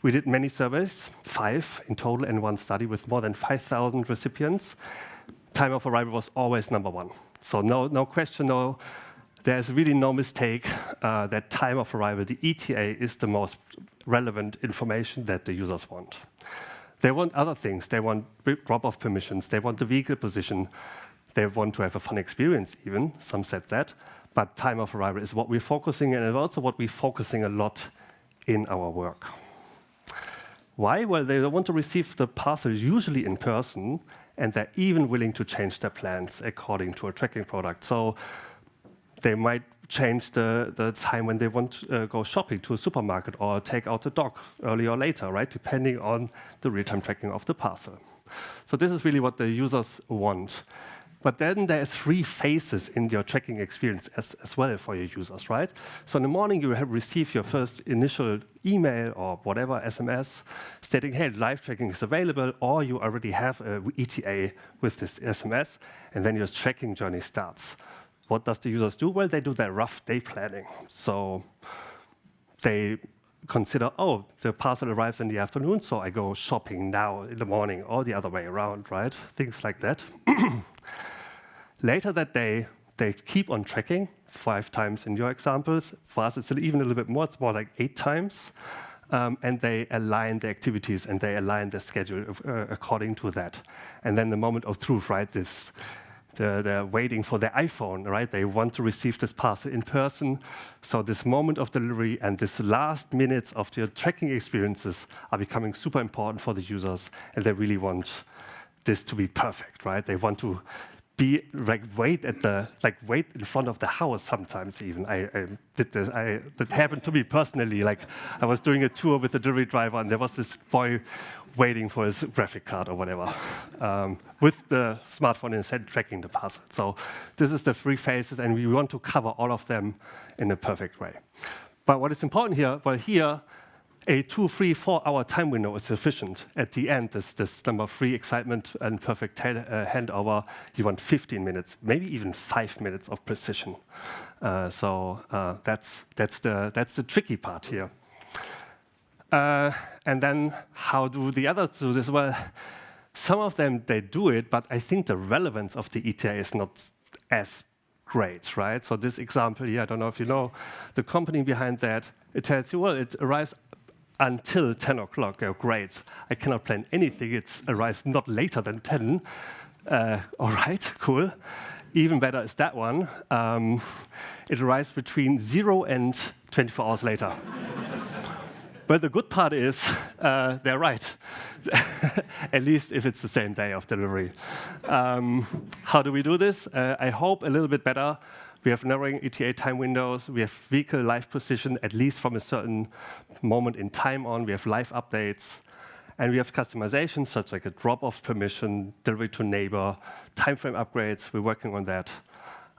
S7: We did many surveys, 5 in total in one study with more than 5,000 recipients. Time of arrival was always number 1. So no question, there's really no mistake that time of arrival, the ETA, is the most relevant information that the users want. They want other things. They want drop-off permissions. They want the vehicle position. They want to have a fun experience even. Some said that. But time of arrival is what we're focusing on, and also what we're focusing a lot in our work. Why? Well, they want to receive the parcel usually in person, and they're even willing to change their plans according to a tracking product. So they might change the time when they want to go shopping to a supermarket or take out the dog earlier or later, right? Depending on the real-time tracking of the parcel. So this is really what the users want. But then there's 3 phases in your tracking experience as well for your users, right? So in the morning, you have received your first initial email or whatever, SMS, stating, hey, live tracking is available, or you already have an ETA with this SMS, and then your tracking journey starts. What does the users do? Well, they do their rough day planning. So they consider, oh, the parcel arrives in the afternoon, so I go shopping now in the morning, or the other way around, right? Things like that. Later that day, they keep on tracking 5 times in your examples. For us, it's even a little bit more. It's more like 8 times. And they align the activities and they align the schedule according to that. And then the moment of truth, right? They're waiting for their iPhone, right? They want to receive this parcel in person. So this moment of delivery and this last minutes of their tracking experiences are becoming super important for the users, and they really want this to be perfect, right? They want to be wait in front of the house sometimes even. I did this. That happened to me personally. Like I was doing a tour with a delivery driver, and there was this boy waiting for his graphic card or whatever, with the smartphone in his hand tracking the parcel. So this is the 3 phases, and we want to cover all of them in a perfect way. But what is important here, well, here, a 2, 3, 4 hour time window is sufficient. At the end, this number 3, excitement and perfect handover, you want 15 minutes, maybe even 5 minutes of precision. So that's the tricky part here. And then how do the others do this? Well, some of them, they do it, but I think the relevance of the ETA is not as great, right? So this example here, I don't know if you know the company behind that, it tells you, well, it arrives until 10 o'clock. Oh, great. I cannot plan anything. It arrives not later than 10. All right, cool. Even better is that one. It arrives between 0 and 24 hours later. But the good part is they're right, at least if it's the same day of delivery. How do we do this? I hope a little bit better. We have narrowing ETA time windows. We have vehicle live position, at least from a certain moment in time on. We have live updates. And we have customizations, such like a drop-off permission, delivery to neighbor, timeframe upgrades. We're working on that.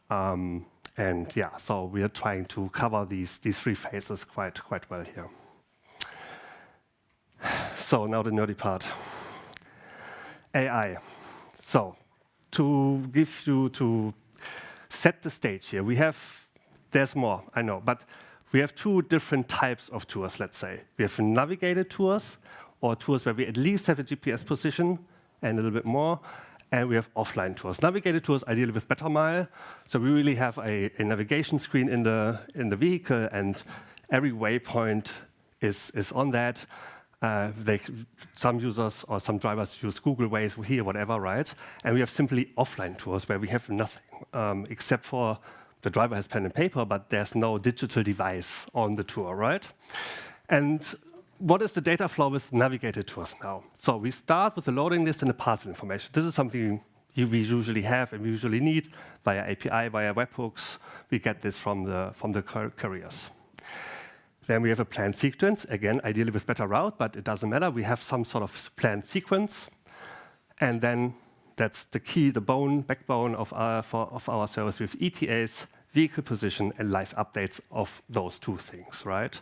S7: And yeah, so we are trying to cover these 3 phases quite well here. So now the nerdy part. AI. So to set the stage here, there's more, I know, but we have 2 different types of tours, let's say. We have navigated tours, or tours where we at least have a GPS position and a little bit more, and we have offline tours. Navigated tours ideally with Better Mile, so we really have a navigation screen in the vehicle, and every waypoint is on that. Some users or some drivers use Google Waze here, whatever, right? And we have simply offline tours where we have nothing, except for the driver has pen and paper, but there's no digital device on the tour, right? And what is the data flow with navigated tours now? So we start with the loading list and the parcel information. This is something we usually have and we usually need via API, via webhooks. We get this from the couriers. Then we have a planned sequence, again, ideally with better route, but it doesn't matter. We have some sort of planned sequence. And then that's the key, the backbone of our service with ETAs, vehicle position, and live updates of those 2 things, right?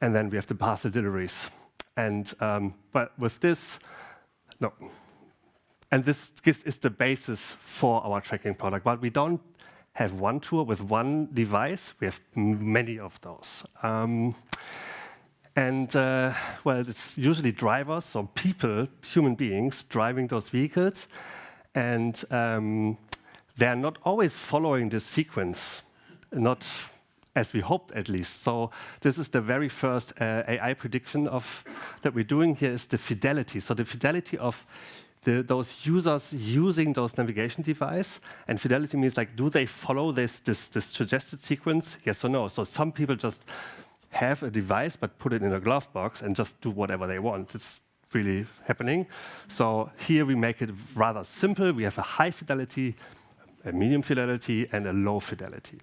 S7: And then we have the parcel deliveries. And but with this, no. And this is the basis for our tracking product. But we don't have 1 tour with 1 device. We have many of those. Well, it's usually drivers, so people, human beings, driving those vehicles. And they're not always following this sequence, not as we hoped at least. So this is the very first AI prediction that we're doing here is the fidelity. So the fidelity of those users using those navigation device, and fidelity means like, do they follow this suggested sequence? Yes or no? So some people just have a device but put it in a glove box and just do whatever they want. It's really happening. So here we make it rather simple. We have a high fidelity, a medium fidelity, and a low fidelity.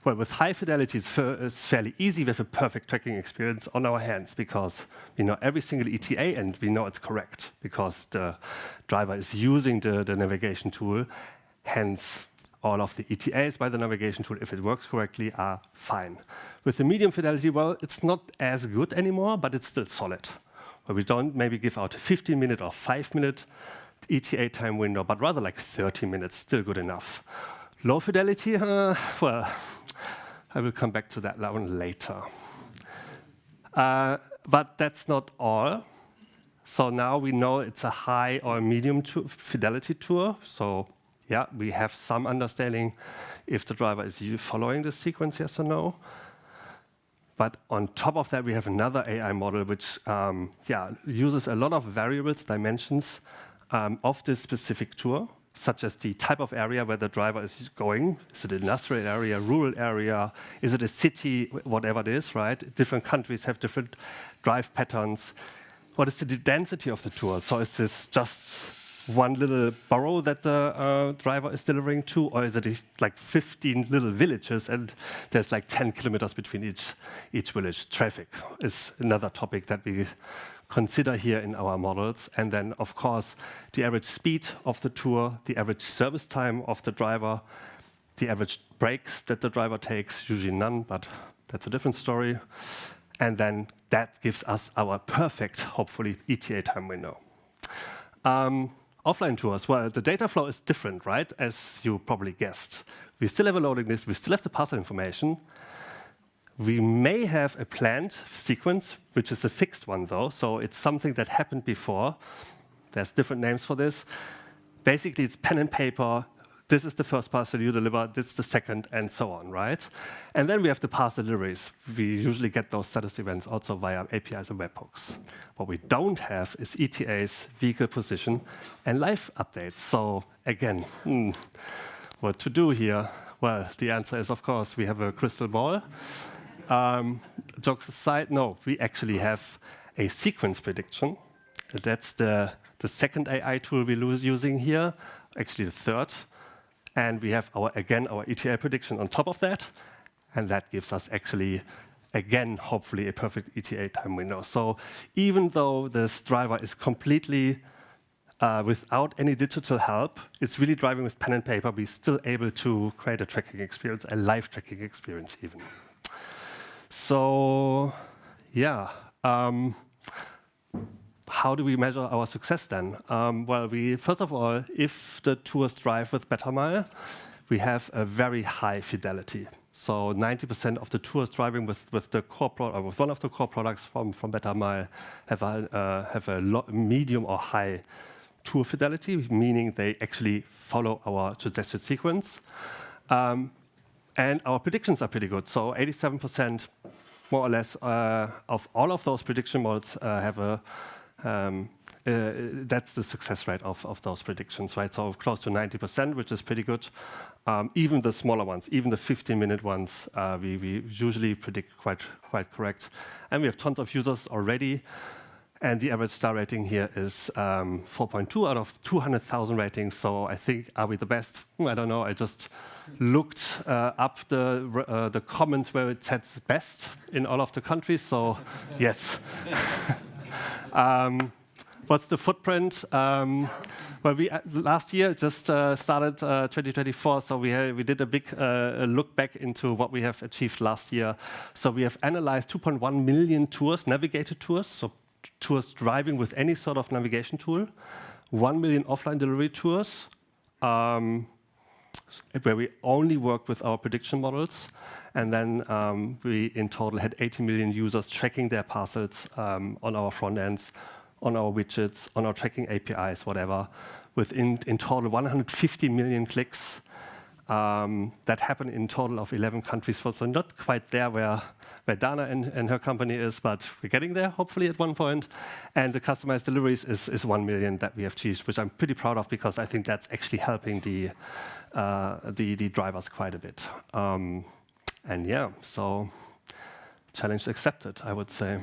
S7: Well, with high fidelity, it's fairly easy. We have a perfect tracking experience on our hands because we know every single ETA and we know it's correct because the driver is using the navigation tool. Hence, all of the ETAs by the navigation tool, if it works correctly, are fine. With the medium fidelity, well, it's not as good anymore, but it's still solid. Where we don't maybe give out a 15-minute or 5-minute ETA time window, but rather like 30 minutes, still good enough. Low fidelity, well, I will come back to that one later. But that's not all. So now we know it's a high or medium fidelity tour. So yeah, we have some understanding if the driver is following the sequence, yes or no. But on top of that, we have another AI model which uses a lot of variables, dimensions of this specific tour, such as the type of area where the driver is going. Is it an industrial area, rural area? Is it a city? Whatever it is, right? Different countries have different drive patterns. What is the density of the tour? So is this just one little borough that the driver is delivering to, or is it like 15 little villages and there's like 10 kilometers between each village? Traffic is another topic that we consider here in our models. And then, of course, the average speed of the tour, the average service time of the driver, the average breaks that the driver takes, usually none, but that's a different story. And then that gives us our perfect, hopefully, ETA time window. Offline tours, well, the data flow is different, right? As you probably guessed. We still have a loading list, we still have the parcel information. We may have a planned sequence, which is a fixed one though, so it's something that happened before. There's different names for this. Basically, it's pen and paper. This is the first parcel you deliver, this is the second, and so on, right? And then we have the parcel deliveries. We usually get those status events also via APIs and webhooks. What we don't have is ETAs, vehicle position, and live updates. So again, what to do here? Well, the answer is, of course, we have a crystal ball. Jokes aside, no, we actually have a sequence prediction. That's the second AI tool we're using here, actually the third. And we have our ETA prediction on top of that. And that gives us actually, again, hopefully a perfect ETA time window. So even though this driver is completely without any digital help, it's really driving with pen and paper, we're still able to create a tracking experience, a live tracking experience even. So yeah, how do we measure our success then? Well, first of all, if the tours drive with BetterMile, we have a very high fidelity. So 90% of the tours driving with the core with one of the core products from BetterMile have a medium or high tour fidelity, meaning they actually follow our suggested sequence. And our predictions are pretty good. So 87%, more or less, of all of those prediction models have that's the success rate of those predictions, right? So close to 90%, which is pretty good. Even the smaller ones, even the 15-minute ones, we usually predict quite correct. And we have tons of users already. And the average star rating here is 4.2 out of 200,000 ratings. So I think, are we the best? I don't know. I just looked up the comments where it said best in all of the countries. So yes. What's the footprint? Well, we last year just started 2024, so we did a big look back into what we have achieved last year. So we have analyzed 2.1 million tours, navigated tours, so tours driving with any sort of navigation tool, 1 million offline delivery tours, where we only work with our prediction models. And then we, in total, had 80 million users tracking their parcels on our front ends, on our widgets, on our tracking APIs, whatever, within, in total, 150 million clicks. That happened in total of 11 countries. So not quite there where Dana and her company is, but we're getting there, hopefully, at one point. And the customized deliveries is 1 million that we have achieved, which I'm pretty proud of because I think that's actually helping the drivers quite a bit. And yeah, so challenge accepted, I would say.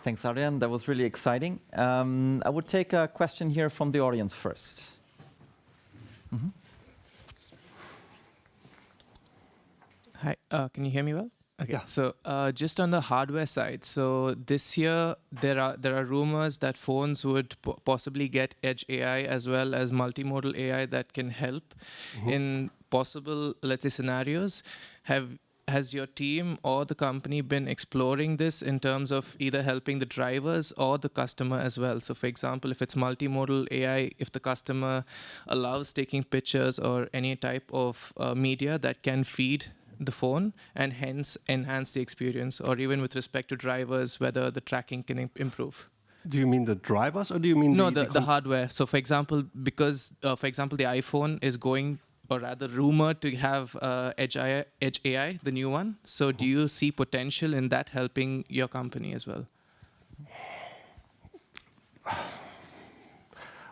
S1: Thanks, Adrian. That was really exciting. I would take a question here from the audience first. Mm-hmm.
S8: Hi, can you hear me well? Okay,
S7: yeah.
S8: So just on the hardware side, so this year there are rumors that phones would possibly get edge AI as well as multimodal AI that can help in possible, let's say, scenarios. has your team or the company been exploring this in terms of either helping the drivers or the customer as well? So for example, if it's multimodal AI, if the customer allows taking pictures or any type of media that can feed the phone and hence enhance the experience, or even with respect to drivers, whether the tracking can improve.
S7: Do you mean the drivers, or do you mean
S8: the hardware? So for example, because the iPhone is going, or rather rumored to have Edge AI, the new one. So do you see potential in that helping your company as well?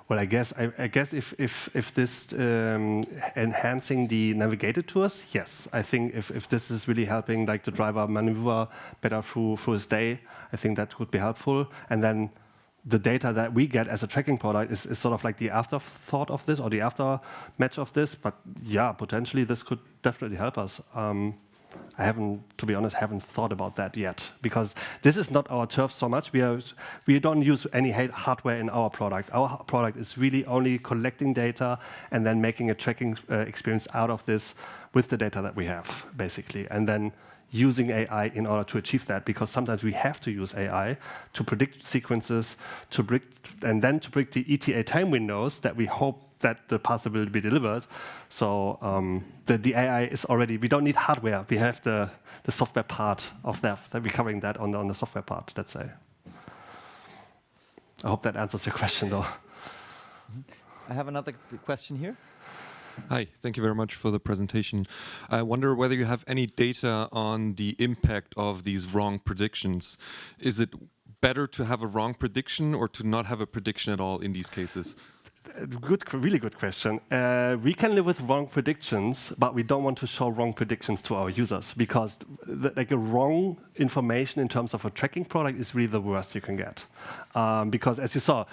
S7: Well, I guess if this enhancing the navigated tours, yes. I think if this is really helping like the driver maneuver better through his day, I think that would be helpful. And then the data that we get as a tracking product is sort of like the afterthought of this, or the aftermatch of this. But yeah, potentially this could definitely help us. I haven't, to be honest, thought about that yet, because this is not our turf so much. We don't use any hardware in our product. Our product is really only collecting data and then making a tracking experience out of this with the data that we have, basically. And then using AI in order to achieve that, because sometimes we have to use AI to predict sequences, and then to predict the ETA time windows that we hope that the parcel will be delivered. So the AI is already, we don't need hardware. We have the software part of that we're covering that on the software part, let's say. I hope that answers your question, though.
S1: I have another question here.
S9: Hi, thank you very much for the presentation. I wonder whether you have any data on the impact of these wrong predictions. Is it better to have a wrong prediction or to not have a prediction at all in these cases?
S7: Really good question. We can live with wrong predictions, but we don't want to show wrong predictions to our users, because like a wrong information in terms of a tracking product is really the worst you can get. Because as you saw,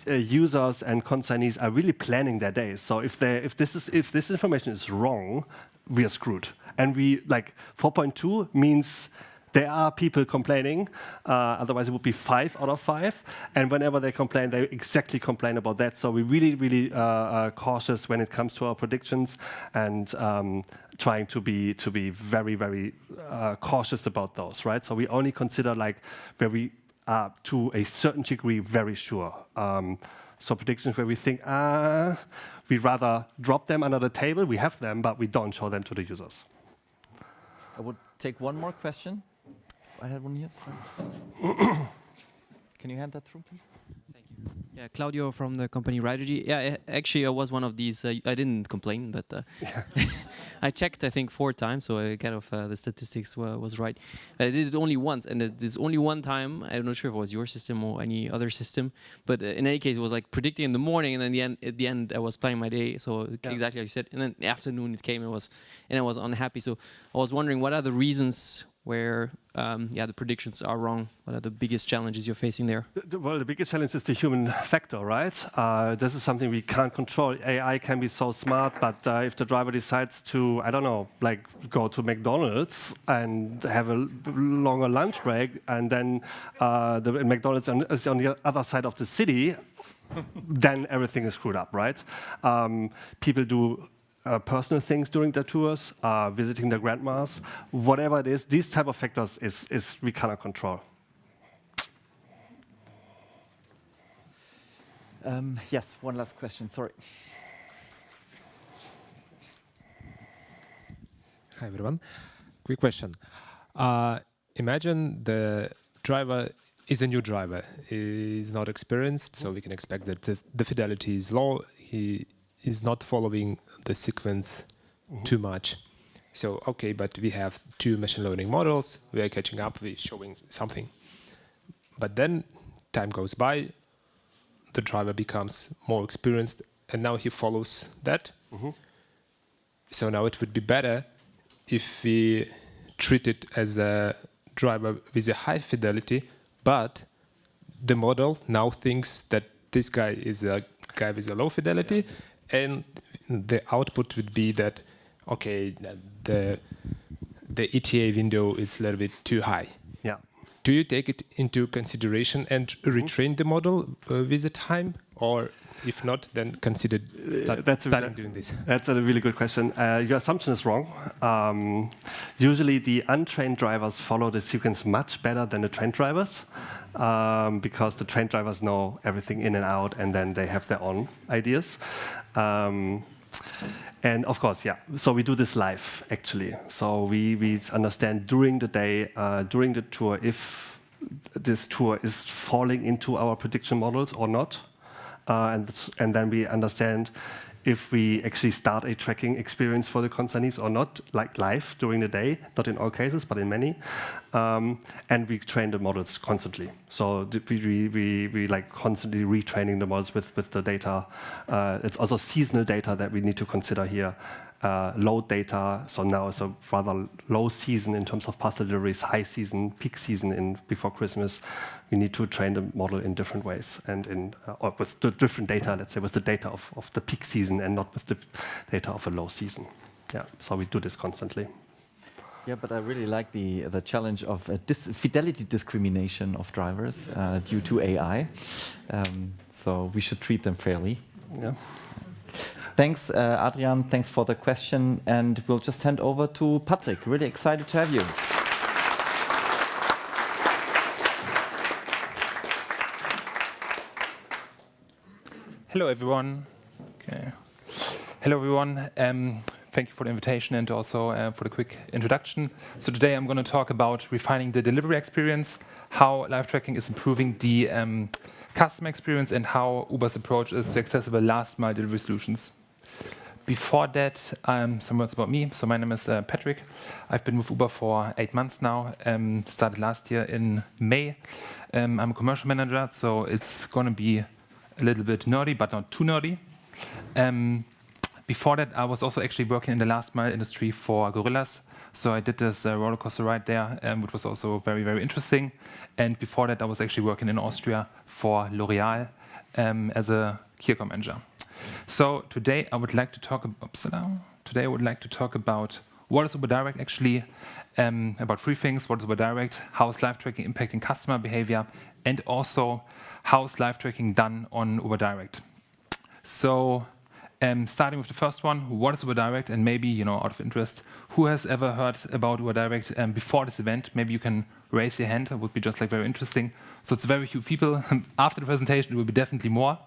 S7: users and consignees are really planning their days. So if this information is wrong, we are screwed. And we 4.2 means there are people complaining, otherwise it would be 5 out of 5. And whenever they complain, they exactly complain about that. So we're really cautious when it comes to our predictions, and trying to be very, very cautious about those, right? So we only consider where we are to a certain degree very sure. So predictions where we think, we'd rather drop them under the table, we have them, but we don't show them to the users.
S1: I would take one more question. I had one here. Can you hand that through, please?
S10: Thank you. Yeah, Claudio from the company Ridergy. Yeah, actually, I was one of these. I didn't complain, but I checked, I think, 4 times, so I kind of the statistics was right. I did it only once, and there's only one time. I'm not sure if it was your system or any other system, but in any case, it was like predicting in the morning, and then at the end, I was planning my day. So exactly like you said, and then the afternoon it came, and I was unhappy. So I was wondering, what are the reasons where the predictions are wrong? What are the biggest challenges you're facing there?
S7: Well, the biggest challenge is the human factor, right? This is something we can't control. AI can be so smart, but if the driver decides to, I don't know, go to McDonald's and have a longer lunch break, and then the McDonald's is on the other side of the city, then everything is screwed up, right? People do personal things during their tours, visiting their grandmas, whatever it is, these type of factors is we cannot control.
S1: Yes, one last question, sorry.
S11: Hi everyone, quick question. Imagine the driver is a new driver, he is not experienced, so we can expect that the fidelity is low, he is not following the sequence too much. So, okay, but we have 2 machine learning models, we are catching up, we're showing something. But then time goes by, the driver becomes more experienced, and now he follows that. So now it would be better if we treat it as a driver with a high fidelity, but the model now thinks that this guy is a guy with a low fidelity, and the output would be that, okay, the ETA window is a little bit too high.
S7: Yeah.
S11: Do you take it into consideration and retrain the model with the time, or If not, then consider starting doing this.
S7: That's a really good question. Your assumption is wrong. Usually the untrained drivers follow the sequence much better than the trained drivers, because the trained drivers know everything in and out, and then they have their own ideas. And of course, yeah, so we do this live, actually. So we understand during the day, during the tour, if this tour is falling into our prediction models or not. And then we understand if we actually start a tracking experience for the concernees or not, like live during the day, not in all cases, but in many. And we train the models constantly. So we like constantly retraining the models with the data. It's also seasonal data that we need to consider here. Low data, so now it's a rather low season in terms of parcel deliveries, high season, peak season before Christmas. We need to train the model in different ways and or with the different data, let's say with the data of the peak season and not with the data of a low season. Yeah, so we do this constantly.
S1: Yeah, but I really like the challenge of fidelity discrimination of drivers due to AI. So we should treat them fairly.
S7: Yeah.
S1: Thanks, Adrian. Thanks for the question. And we'll just hand over to Patrick. Really excited to have you.
S12: Hello, everyone. Okay. Hello, everyone. Thank you for the invitation and also for the quick introduction. So today I'm going to talk about refining the delivery experience, how live tracking is improving the customer experience, and how Uber's approach is to accessible last-mile delivery solutions. Before that, some words about me. So my name is Patrick. I've been with Uber for 8 months now. Started last year in May. I'm a commercial manager, so it's going to be a little bit nerdy, but not too nerdy. Before that, I was also actually working in the last mile industry for Gorillas. So I did this roller coaster ride there, which was also very, very interesting. And before that, I was actually working in Austria for L'Oreal as a key account manager. So today I would like to talk about what is Uber Direct actually, about 3 things. What is Uber Direct? How is live tracking impacting customer behavior? And also, how is live tracking done on Uber Direct? So starting with the first one, what is Uber Direct? And maybe, out of interest, who has ever heard about Uber Direct before this event? Maybe you can raise your hand. It would be just like very interesting. So it's very few people. After the presentation, it will be definitely more.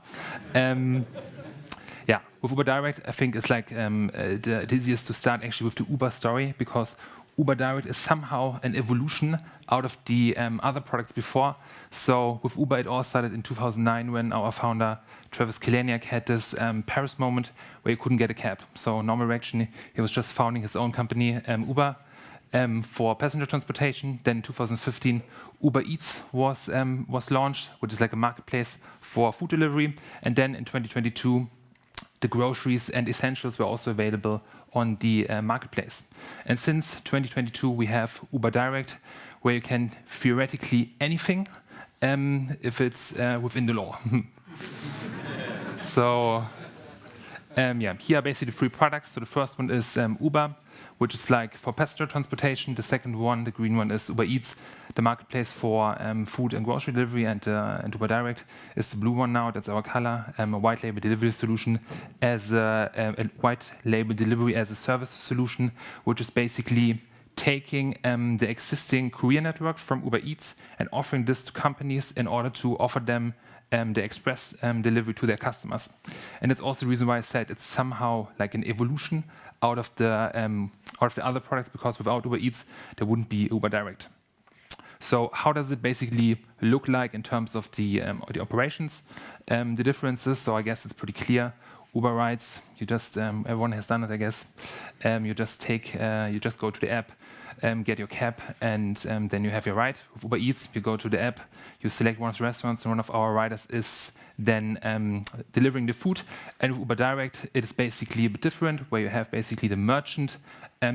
S12: Yeah, with Uber Direct, I think it's like the easiest to start actually with the Uber story, because Uber Direct is somehow an evolution out of the other products before. So with Uber, it all started in 2009 when our founder, Travis Kalaniak, had this Paris moment where he couldn't get a cab. So normal reaction, he was just founding his own company, Uber, for passenger transportation. Then in 2015, Uber Eats was launched, which is like a marketplace for food delivery. And then in 2022, the groceries and essentials were also available on the marketplace. And since 2022, we have Uber Direct, where you can theoretically anything if it's within the law. So yeah, here are basically 3 products. So the first one is Uber, which is like for passenger transportation. The second one, the green one, is Uber Eats, the marketplace for food and grocery delivery, and Uber Direct is the blue one now. That's our color. A white label delivery solution as a white label delivery as a service solution, which is basically taking the existing courier network from Uber Eats and offering this to companies in order to offer them the express delivery to their customers. And it's also the reason why I said it's somehow like an evolution out of the other products, because without Uber Eats, there wouldn't be Uber Direct. So how does it basically look like in terms of the operations, the differences? So I guess it's pretty clear. Uber rides, you just everyone has done it, I guess. You just go to the app, get your cab, and then you have your ride. With Uber Eats, you go to the app, you select one of the restaurants, and one of our riders is then delivering the food. And with Uber Direct, it is basically a bit different, where you have basically the merchant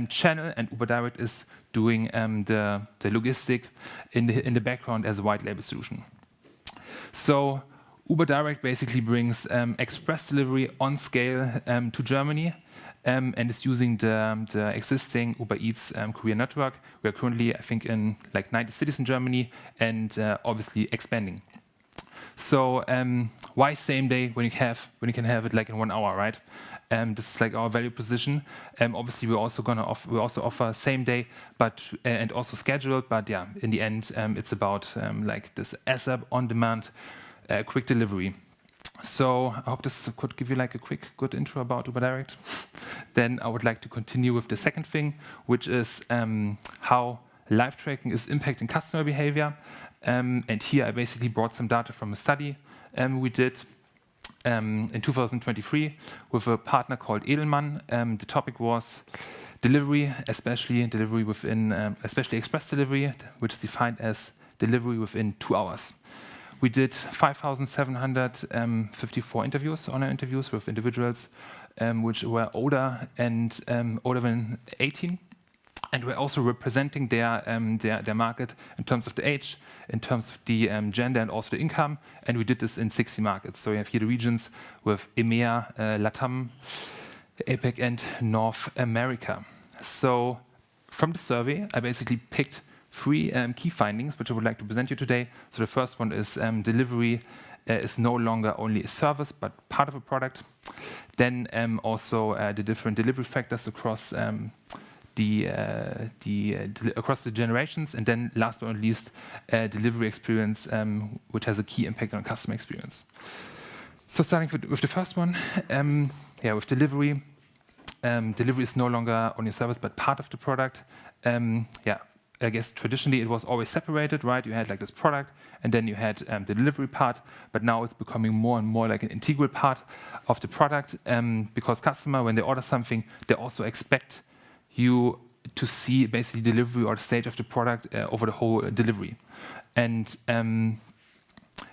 S12: channel, and Uber Direct is doing the logistic in the background as a white label solution. So Uber Direct basically brings express delivery on scale to Germany, and is using the existing Uber Eats courier network. We are currently, I think, in like 90 cities in Germany, and obviously expanding. So why same day when you can have it like in 1 hour, right? This is like our value position. Obviously, we're also offer same day, but and also scheduled. But yeah, in the end, it's about like this ASAP on demand, quick delivery. So I hope this could give you like a good intro about Uber Direct. Then I would like to continue with the second thing, which is how live tracking is impacting customer behavior. And here I basically brought some data from a study we did in 2023 with a partner called Edelmann. The topic was delivery, especially delivery within, especially express delivery, which is defined as delivery within 2 hours. We did 5,754 interviews, online interviews with individuals which were older than 18, and we're also representing their market in terms of the age, in terms of the gender, and also the income. And we did this in 60 markets. So you have here the regions with EMEA, LATAM, APEC, and North America. So from the survey, I basically picked 3 key findings, which I would like to present you today. So the first one is delivery is no longer only a service, but part of a product. Then also the different delivery factors across across the generations. And then last but not least, delivery experience, which has a key impact on customer experience. So starting with the first one, with delivery. Delivery is no longer only a service, but part of the product. I guess traditionally it was always separated, right? You had like this product, and then you had the delivery part, but now it's becoming more and more like an integral part of the product, because customer, when they order something, they also expect you to see basically delivery or the state of the product over the whole delivery. And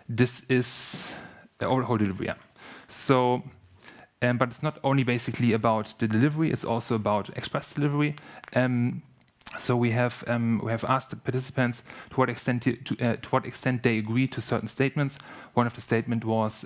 S12: this is over the whole delivery, yeah. So, but it's not only basically about the delivery, it's also about express delivery. So we have asked the participants to what extent they agree to certain statements. One of the statements was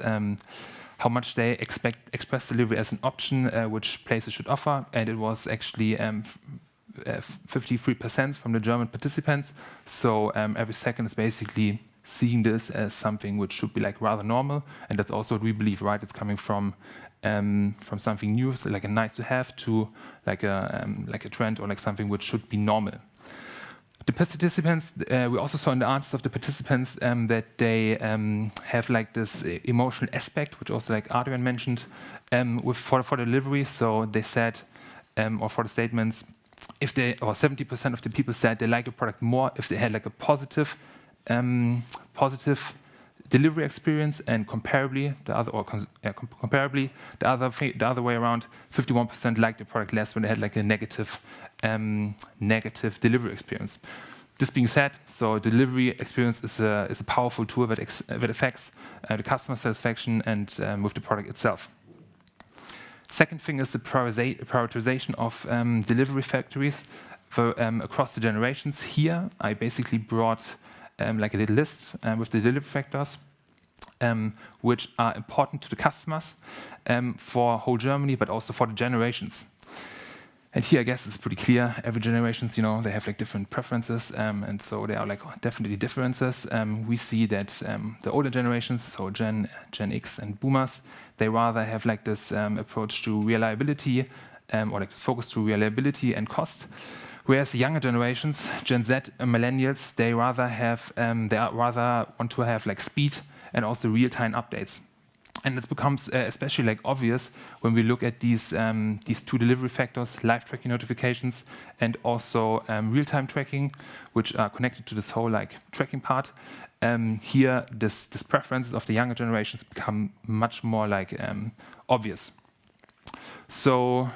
S12: how much they expect express delivery as an option, which places should offer, and it was actually 53% from the German participants. So every second is basically seeing this as something which should be like rather normal, and that's also what we believe, right? It's coming from something new, so like a nice to have, to like a trend or like something which should be normal. The participants, we also saw in the answers of the participants that they have like this emotional aspect, which also like Adrian mentioned, for delivery. So they said, or for the statements, if they, or 70% of the people said they like a product more if they had like a positive delivery experience, and comparably the other way around, 51% liked the product less when they had like a negative delivery experience. This being said, so delivery experience is a powerful tool that affects the customer satisfaction and with the product itself. Second thing is the prioritization of delivery factories across the generations. Here, I basically brought like a little list with the delivery factors, which are important to the customers for whole Germany, but also for the generations. And here, I guess it's pretty clear. Every generations, they have like different preferences, and so there are like definitely differences. We see that the older generations, so Gen X and Boomers, they rather have like this approach to reliability, or like this focus to reliability and cost. Whereas the younger generations, Gen Z and Millennials, they rather want to have like speed and also real-time updates. And this becomes especially like obvious when we look at these 2 delivery factors, live tracking notifications, and also real-time tracking, which are connected to this whole like tracking part. Here, this preferences of the younger generations become much more like obvious. So,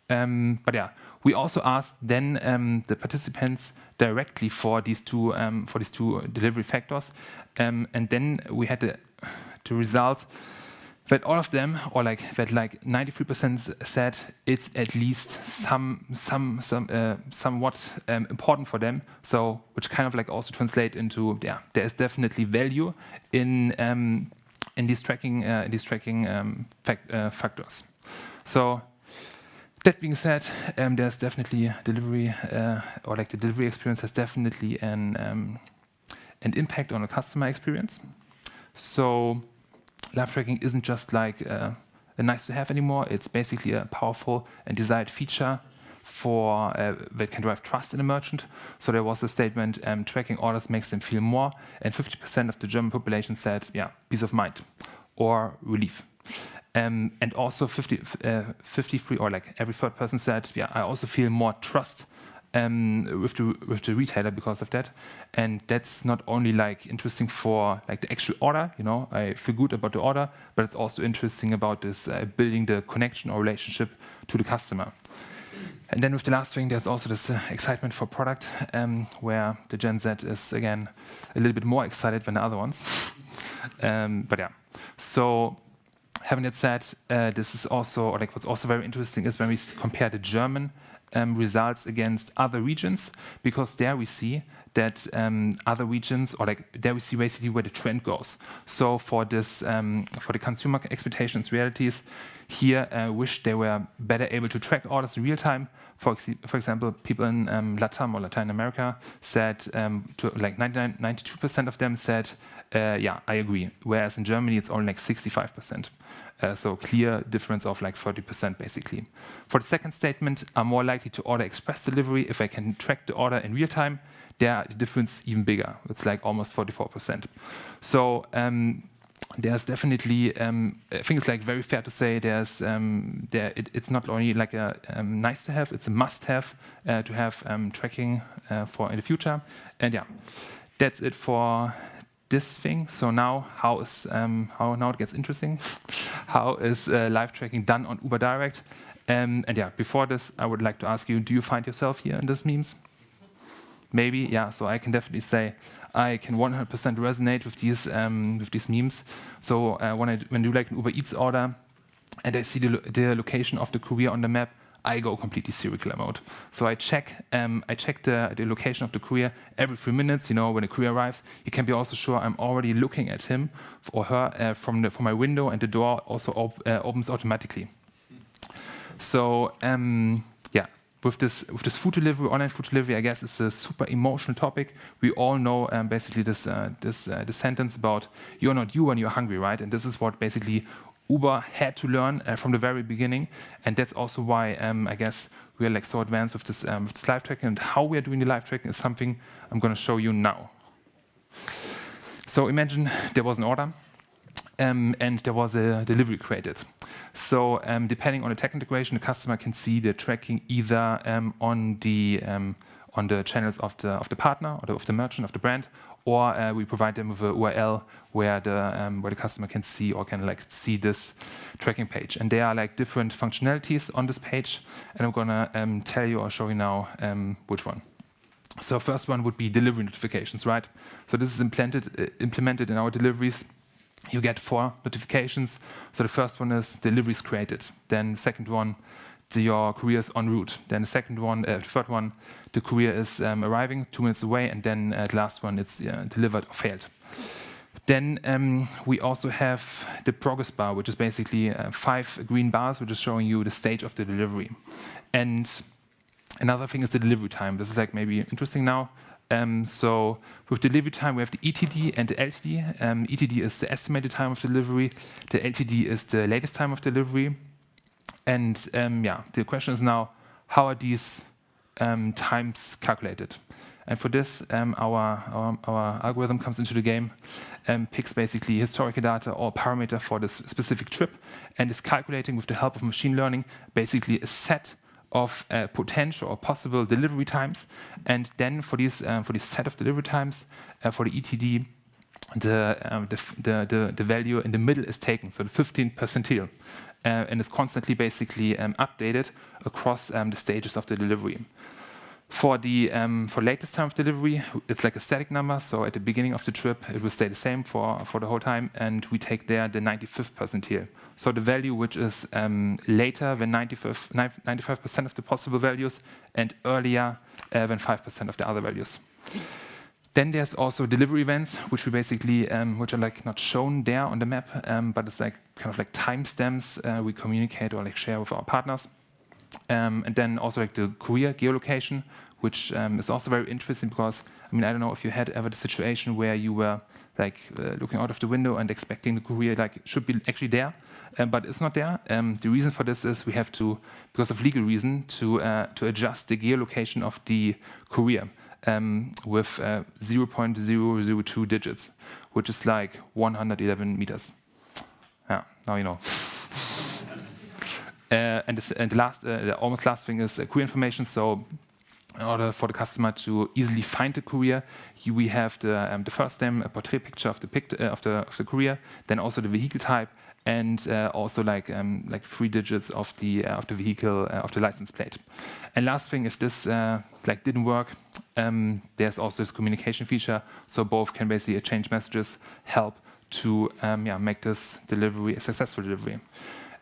S12: but yeah. We also asked then the participants directly for these two delivery factors, and then we had the result that all of them, or like that, like 93% said it's at least somewhat important for them. So, which kind of like also translate into there is definitely value in these tracking factors. So. That being said, there's definitely delivery, or like the delivery experience has definitely an impact on the customer experience. So live tracking isn't just like a nice to have anymore. It's basically a powerful and desired feature for that can drive trust in a merchant. So there was a statement, tracking orders makes them feel more, and 50% of the German population said, yeah, peace of mind or relief. And also 53, or like every third person said, yeah, I also feel more trust with the retailer because of that. And that's not only like interesting for like the actual order, you know, I feel good about the order, but it's also interesting about this building the connection or relationship to the customer. And then with the last thing, there's also this excitement for product, where the Gen Z is, again, a little bit more excited than the other ones. But yeah, so having that said, this is also, or like what's also very interesting is when we compare the German results against other regions, because there we see that other regions, or like there we see basically where the trend goes. So for this, for the consumer expectations, realities, here wish they were better able to track orders in real time. For example, people in LATAM or Latin America said, to like 92% of them said, yeah, I agree. Whereas in Germany, it's only like 65%. So clear difference of like 30% basically. For the second statement, I'm more likely to order express delivery if I can track the order in real time. There, the difference even bigger. It's like almost 44%. So there's definitely, I think it's like very fair to say there's, it's not only like a nice to have, it's a must have to have tracking for in the future. And yeah, that's it for this thing. So now, how now it gets interesting. How is live tracking done on Uber Direct? And yeah, before this, I would like to ask you: do you find yourself here in these memes? Maybe, yeah. So I can definitely say I can 100% resonate with these memes. So when I do like an Uber Eats order, and I see the location of the courier on the map, I go completely serial killer mode. So I check the location of the courier every 3 minutes. You know, when the courier arrives, you can be also sure I'm already looking at him or her from my window, and the door also opens automatically. So yeah, with this food delivery, online food delivery, I guess it's a super emotional topic. We all know basically this sentence about "you're not you when you're hungry," right? And this is what basically Uber had to learn from the very beginning, and that's also why I guess we are like so advanced with this live tracking. And how we are doing the live tracking is something I'm going to show you now. So imagine there was an order, and there was a delivery created. So depending on the tech integration, the customer can see the tracking either on the channels of the partner or of the merchant of the brand, or we provide them with a URL where the customer can see or can like see this tracking page. And there are like different functionalities on this page, and I'm gonna tell you or show you now which one. So first one would be delivery notifications, right? So this is implemented in our deliveries. You get 4 notifications. So the first one is deliveries created. Then the second one, your courier is en route. Then the third one, the courier is arriving 2 minutes away, and then the last one, it's delivered or failed. Then we also have the progress bar, which is basically 5 green bars, which is showing you the stage of the delivery. And another thing is the delivery time. This is like maybe interesting now. So with delivery time, we have the ETD and the LTD. ETD is the estimated time of delivery. The LTD is the latest time of delivery. And yeah, the question is now, how are these times calculated? And for this, our algorithm comes into the game, picks basically historical data or parameter for this specific trip, and is calculating with the help of machine learning basically a set of potential or possible delivery times. And then for this set of delivery times, for the ETD, the value in the middle is taken, so the 15th percentile. And it's constantly basically updated across the stages of the delivery. For latest time of delivery, it's like a static number. So at the beginning of the trip, it will stay the same for the whole time, and we take there the 95th percentile. So the value which is later than 95% of the possible values, and earlier than 5% of the other values. Then there's also delivery events, which we basically, which are like not shown there on the map, but it's like kind of like timestamps we communicate or like share with our partners. And then also like the courier geolocation, which is also very interesting because, I mean, I don't know if you had ever the situation where you were like looking out of the window and expecting the courier like should be actually there, but it's not there. The reason for this is we have to, because of legal reason, to adjust the geolocation of the courier with 0.002 digits, which is like 111 meters. Yeah, now you know. And the almost last thing is courier information. So, in order for the customer to easily find the courier, we have the first name, a portrait picture of the courier, then also the vehicle type, and also like 3 digits of the vehicle of the license plate. And last thing, if this like didn't work, there's also this communication feature, so both can basically exchange messages, help to make this delivery a successful delivery.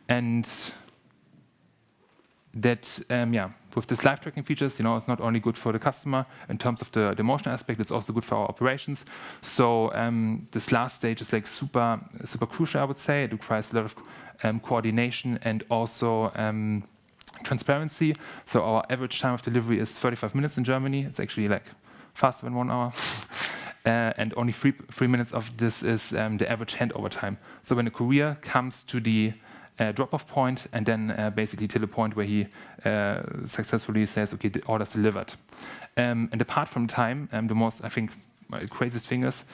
S12: And that, with this live tracking features, it's not only good for the customer in terms of the emotional aspect, it's also good for our operations. So this last stage is like super crucial, I would say. It requires a lot of coordination and also transparency. So our average time of delivery is 35 minutes in Germany. It's actually like faster than 1 hour. And only 3 minutes of this is the average handover time. So when a courier comes to the drop-off point and then basically to the point where he successfully says, okay, the order's delivered. And apart from time, the most, I think, craziest thing is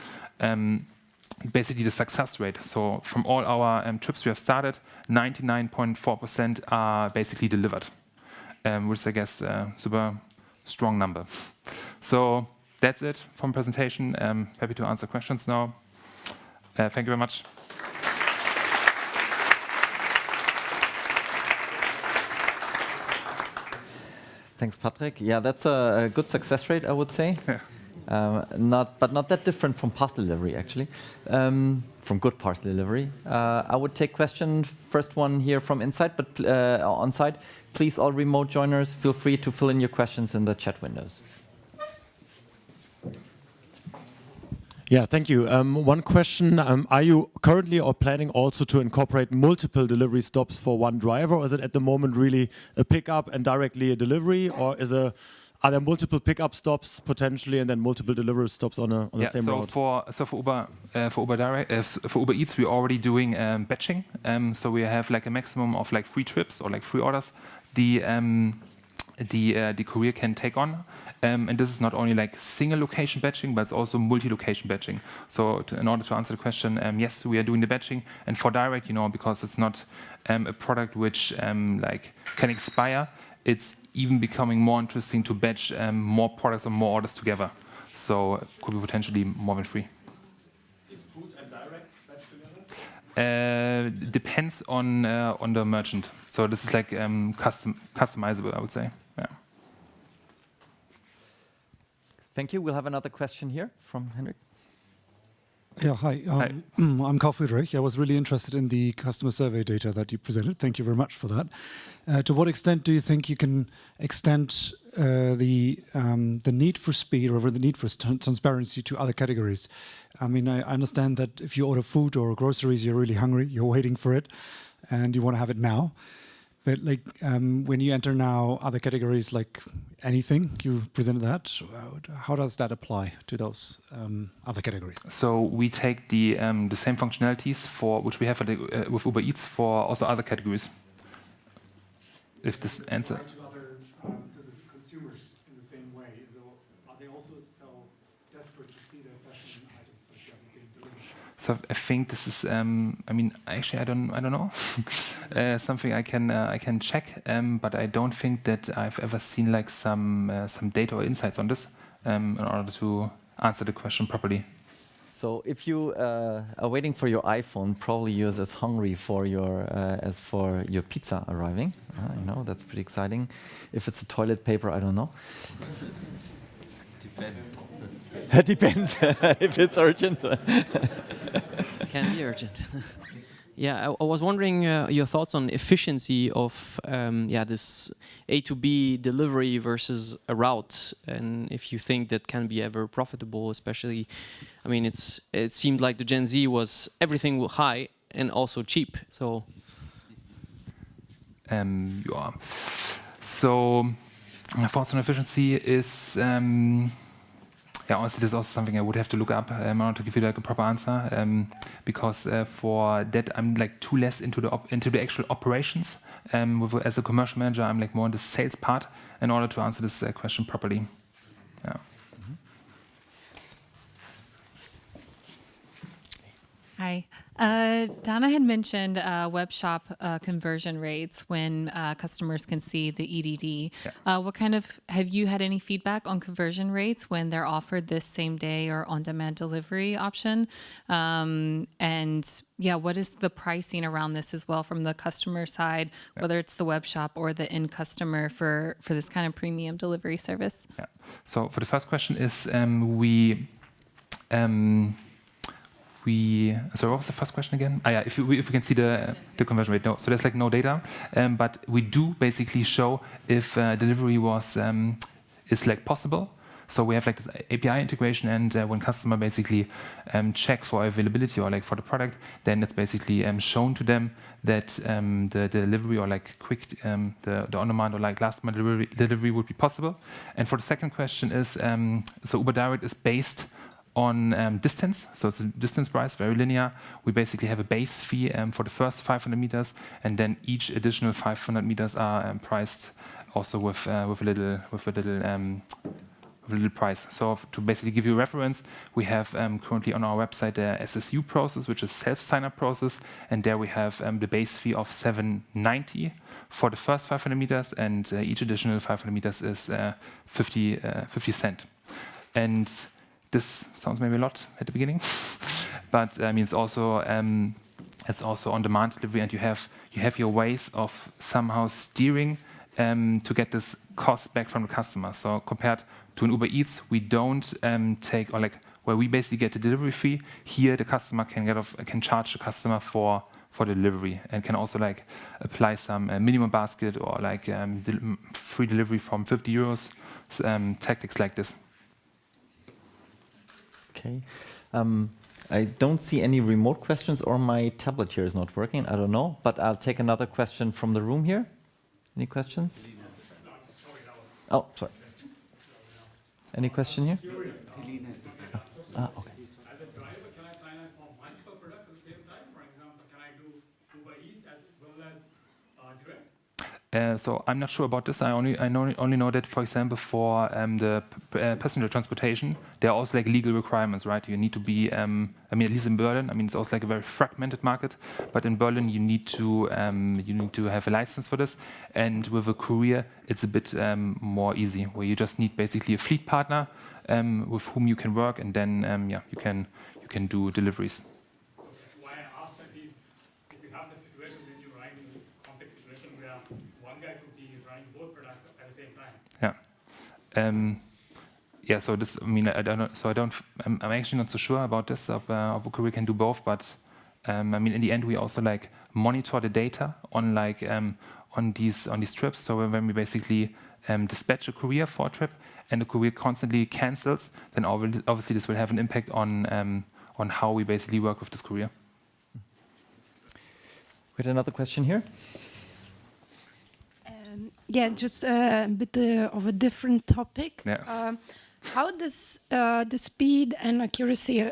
S12: basically the success rate. So from all our trips we have started, 99.4% are basically delivered, which is, I guess, a super strong number. So that's it from presentation. Happy to answer questions now. Thank you very much.
S1: Thanks, Patrick. Yeah, that's a good success rate, I would say.
S12: Yeah.
S1: Not that different from parcel delivery, actually, from good parcel delivery. I would take question, first one here from inside, but on site. Please, all remote joiners, feel free to fill in your questions in the chat windows.
S13: Yeah, thank you. One question, are you currently or planning also to incorporate multiple delivery stops for one driver, or is it at the moment really a pickup and directly a delivery, or are there multiple pickup stops potentially and then multiple delivery stops on the same route?
S12: For Uber Eats, we're already doing batching. So we have like a maximum of like 3 trips or like 3 orders. The courier can take on. And this is not only like single location batching, but it's also multi-location batching. So in order to answer the question, yes, we are doing the batching. And for direct, because it's not a product which like can expire, it's even becoming more interesting to batch more products or more orders together. So it could be potentially more than 3.
S13: Is food and direct batch together?
S12: Depends on the merchant. So this is like customizable, I would say. Yeah.
S1: Thank you. We'll have another question here from Henrik.
S14: Yeah, hi. I'm Karl Friedrich. I was really interested in the customer survey data that you presented. Thank you very much for that. To what extent do you think you can extend the need for speed or the need for transparency to other categories? I mean, I understand that if you order food or groceries, you're really hungry, you're waiting for it, and you want to have it now. But like when you enter now other categories like anything, you presented that. How does that apply to those other categories?
S12: So we take the same functionalities for which we have with Uber Eats for also other categories. If this answer.
S14: To the consumers in the same way. So are they also so desperate to see their fashion items, for example, being delivered?
S12: So I think this is. I mean, actually, I don't know. Something I can check, but I don't think that I've ever seen like some data or insights on this in order to answer the question properly.
S1: So if you are waiting for your iPhone, probably you're as hungry for as for your pizza arriving. That's pretty exciting. If it's a toilet paper, I don't know.
S10: Depends.
S1: It depends if it's urgent.
S10: Can be urgent. Yeah, I was wondering your thoughts on efficiency of this A to B delivery versus a route, and if you think that can be ever profitable, especially, I mean, it seemed like the Gen Z was everything high and also cheap. So,
S12: So Thoughts on efficiency is, honestly, this is also something I would have to look up in order to give you like a proper answer. Because for that, I'm like too less into the actual operations. As a commercial manager, I'm like more in the sales part in order to answer this question properly. Yeah.
S15: Hi. Donna had mentioned web shop conversion rates when customers can see the EDD.
S12: Yeah.
S15: What kind of, have you had any feedback on conversion rates when they're offered this same day or on-demand delivery option? And yeah, what is the pricing around this as well from the customer side, whether it's the web shop or the end customer for this kind of premium delivery service?
S12: Yeah. So for the first question is sorry, what was the first question again? If we can see the conversion rate. No, so there's like no data, but we do basically show if delivery is like possible. So we have like this API integration, and when customer basically check for availability or like for the product, then it's basically shown to them that the delivery or like quick the on-demand or like last-mile delivery would be possible. And for the second question is so Uber Direct is based on distance, so it's a distance price, very linear. We basically have a base fee for the first 500 meters, and then each additional 500 meters are priced also with a little price. So to basically give you a reference, we have currently on our website the SSU process, which is self-sign-up process, and there we have the base fee of $7.90 for the first 500 meters, and each additional 500 meters is 50 cents. And this sounds maybe a lot at the beginning, but I mean it's also on-demand delivery, and you have your ways of somehow steering to get this cost back from the customer. So compared to an Uber Eats, we don't take, or like where we basically get the delivery fee. Here, the customer can charge the customer for the delivery, and can also like apply some minimum basket or like free delivery from 50 euros, tactics like this.
S1: Okay. I don't see any remote questions, or my tablet here is not working. I don't know, but I'll take another question from the room here. Any questions? Oh, sorry. Any question here? Okay.
S16: As a driver, can I sign up for multiple products at the same time? For example, can I do Uber Eats as well as Direct?
S12: So I'm not sure about this. I only know that, for example, for the passenger transportation, there are also like legal requirements, right? You need to be, I mean, at least in Berlin, I mean, it's also like a very fragmented market. But in Berlin, you need to have a license for this. And with a courier, it's a bit more easy, where you just need basically a fleet partner with whom you can work, and then you can do deliveries.
S16: Why I asked that is, if you have the situation when you're running in a complex situation where one guy could be running both products at the same time.
S12: Yeah. So this, I mean, I don't know. So I'm actually not so sure about this. Of a courier can do both, but I mean, in the end, we also like monitor the data on like on these trips. So when we basically dispatch a courier for a trip, and the courier constantly cancels, then obviously this will have an impact on how we basically work with this courier.
S1: We had another question here.
S17: Yeah, just a bit of a different topic.
S12: Yeah.
S17: How does the speed and accuracy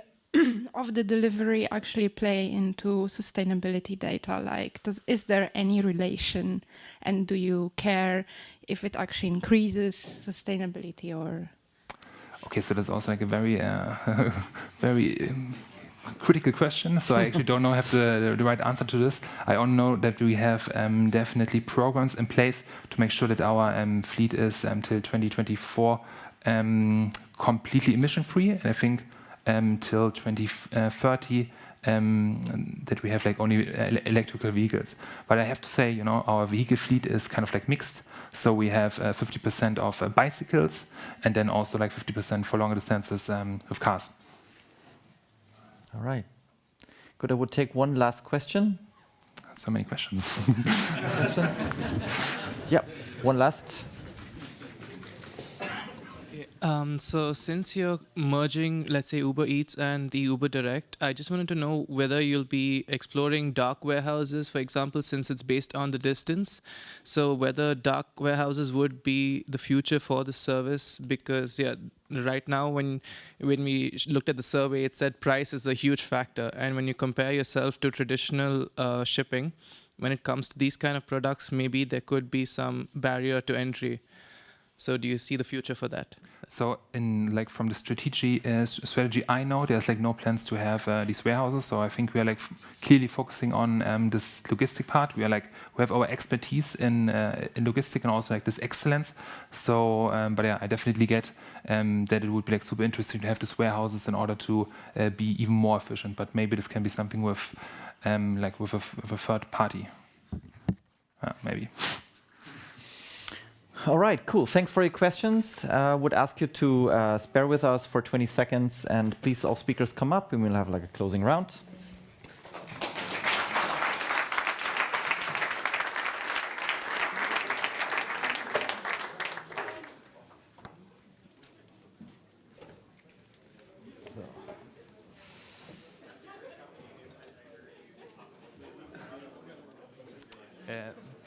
S17: of the delivery actually play into sustainability data? Like, is there any relation, and do you care if it actually increases sustainability or?
S12: Okay, so that's also like a very, very critical question. So I actually don't have the right answer to this. I only know that we have definitely programs in place to make sure that our fleet is until 2024 completely emission-free, and I think till 2030 that we have like only electrical vehicles. But I have to say, our vehicle fleet is kind of like mixed. So we have 50% of bicycles, and then also like 50% for longer distances with cars.
S1: All right. Good. I would take one last question.
S12: So many questions.
S1: Yeah, one last.
S8: So since you're merging, let's say, Uber Eats and the Uber Direct, I just wanted to know whether you'll be exploring dark warehouses, for example, since it's based on the distance. So whether dark warehouses would be the future for the service, because right now when we looked at the survey, it said price is a huge factor. And when you compare yourself to traditional shipping, when it comes to these kind of products, maybe there could be some barrier to entry. So do you see the future for that?
S12: So from the strategy I know, there's no plans to have these warehouses. So I think we are clearly focusing on this logistic part. We have our expertise in logistic and also this excellence. So, but yeah, I definitely get that it would be super interesting to have these warehouses in order to be even more efficient. But maybe this can be something with with a third party. Maybe.
S1: All right, cool. Thanks for your questions. Would ask you to spare with us for 20 seconds, and please, all speakers come up, and we'll have a closing round.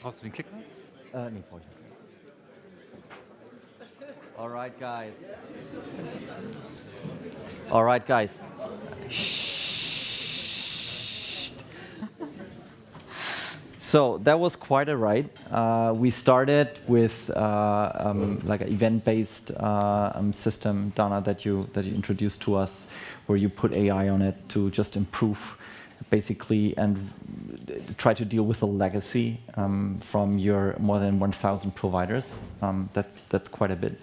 S12: Brauchst du den Klick?
S1: Nee, brauche ich nicht. All right, guys. All right, guys. So that was quite a ride. We started with an event-based system, Dana, that you introduced to us, where you put AI on it to just improve, basically, and try to deal with the legacy from your more than 1,000 providers. That's quite a bit.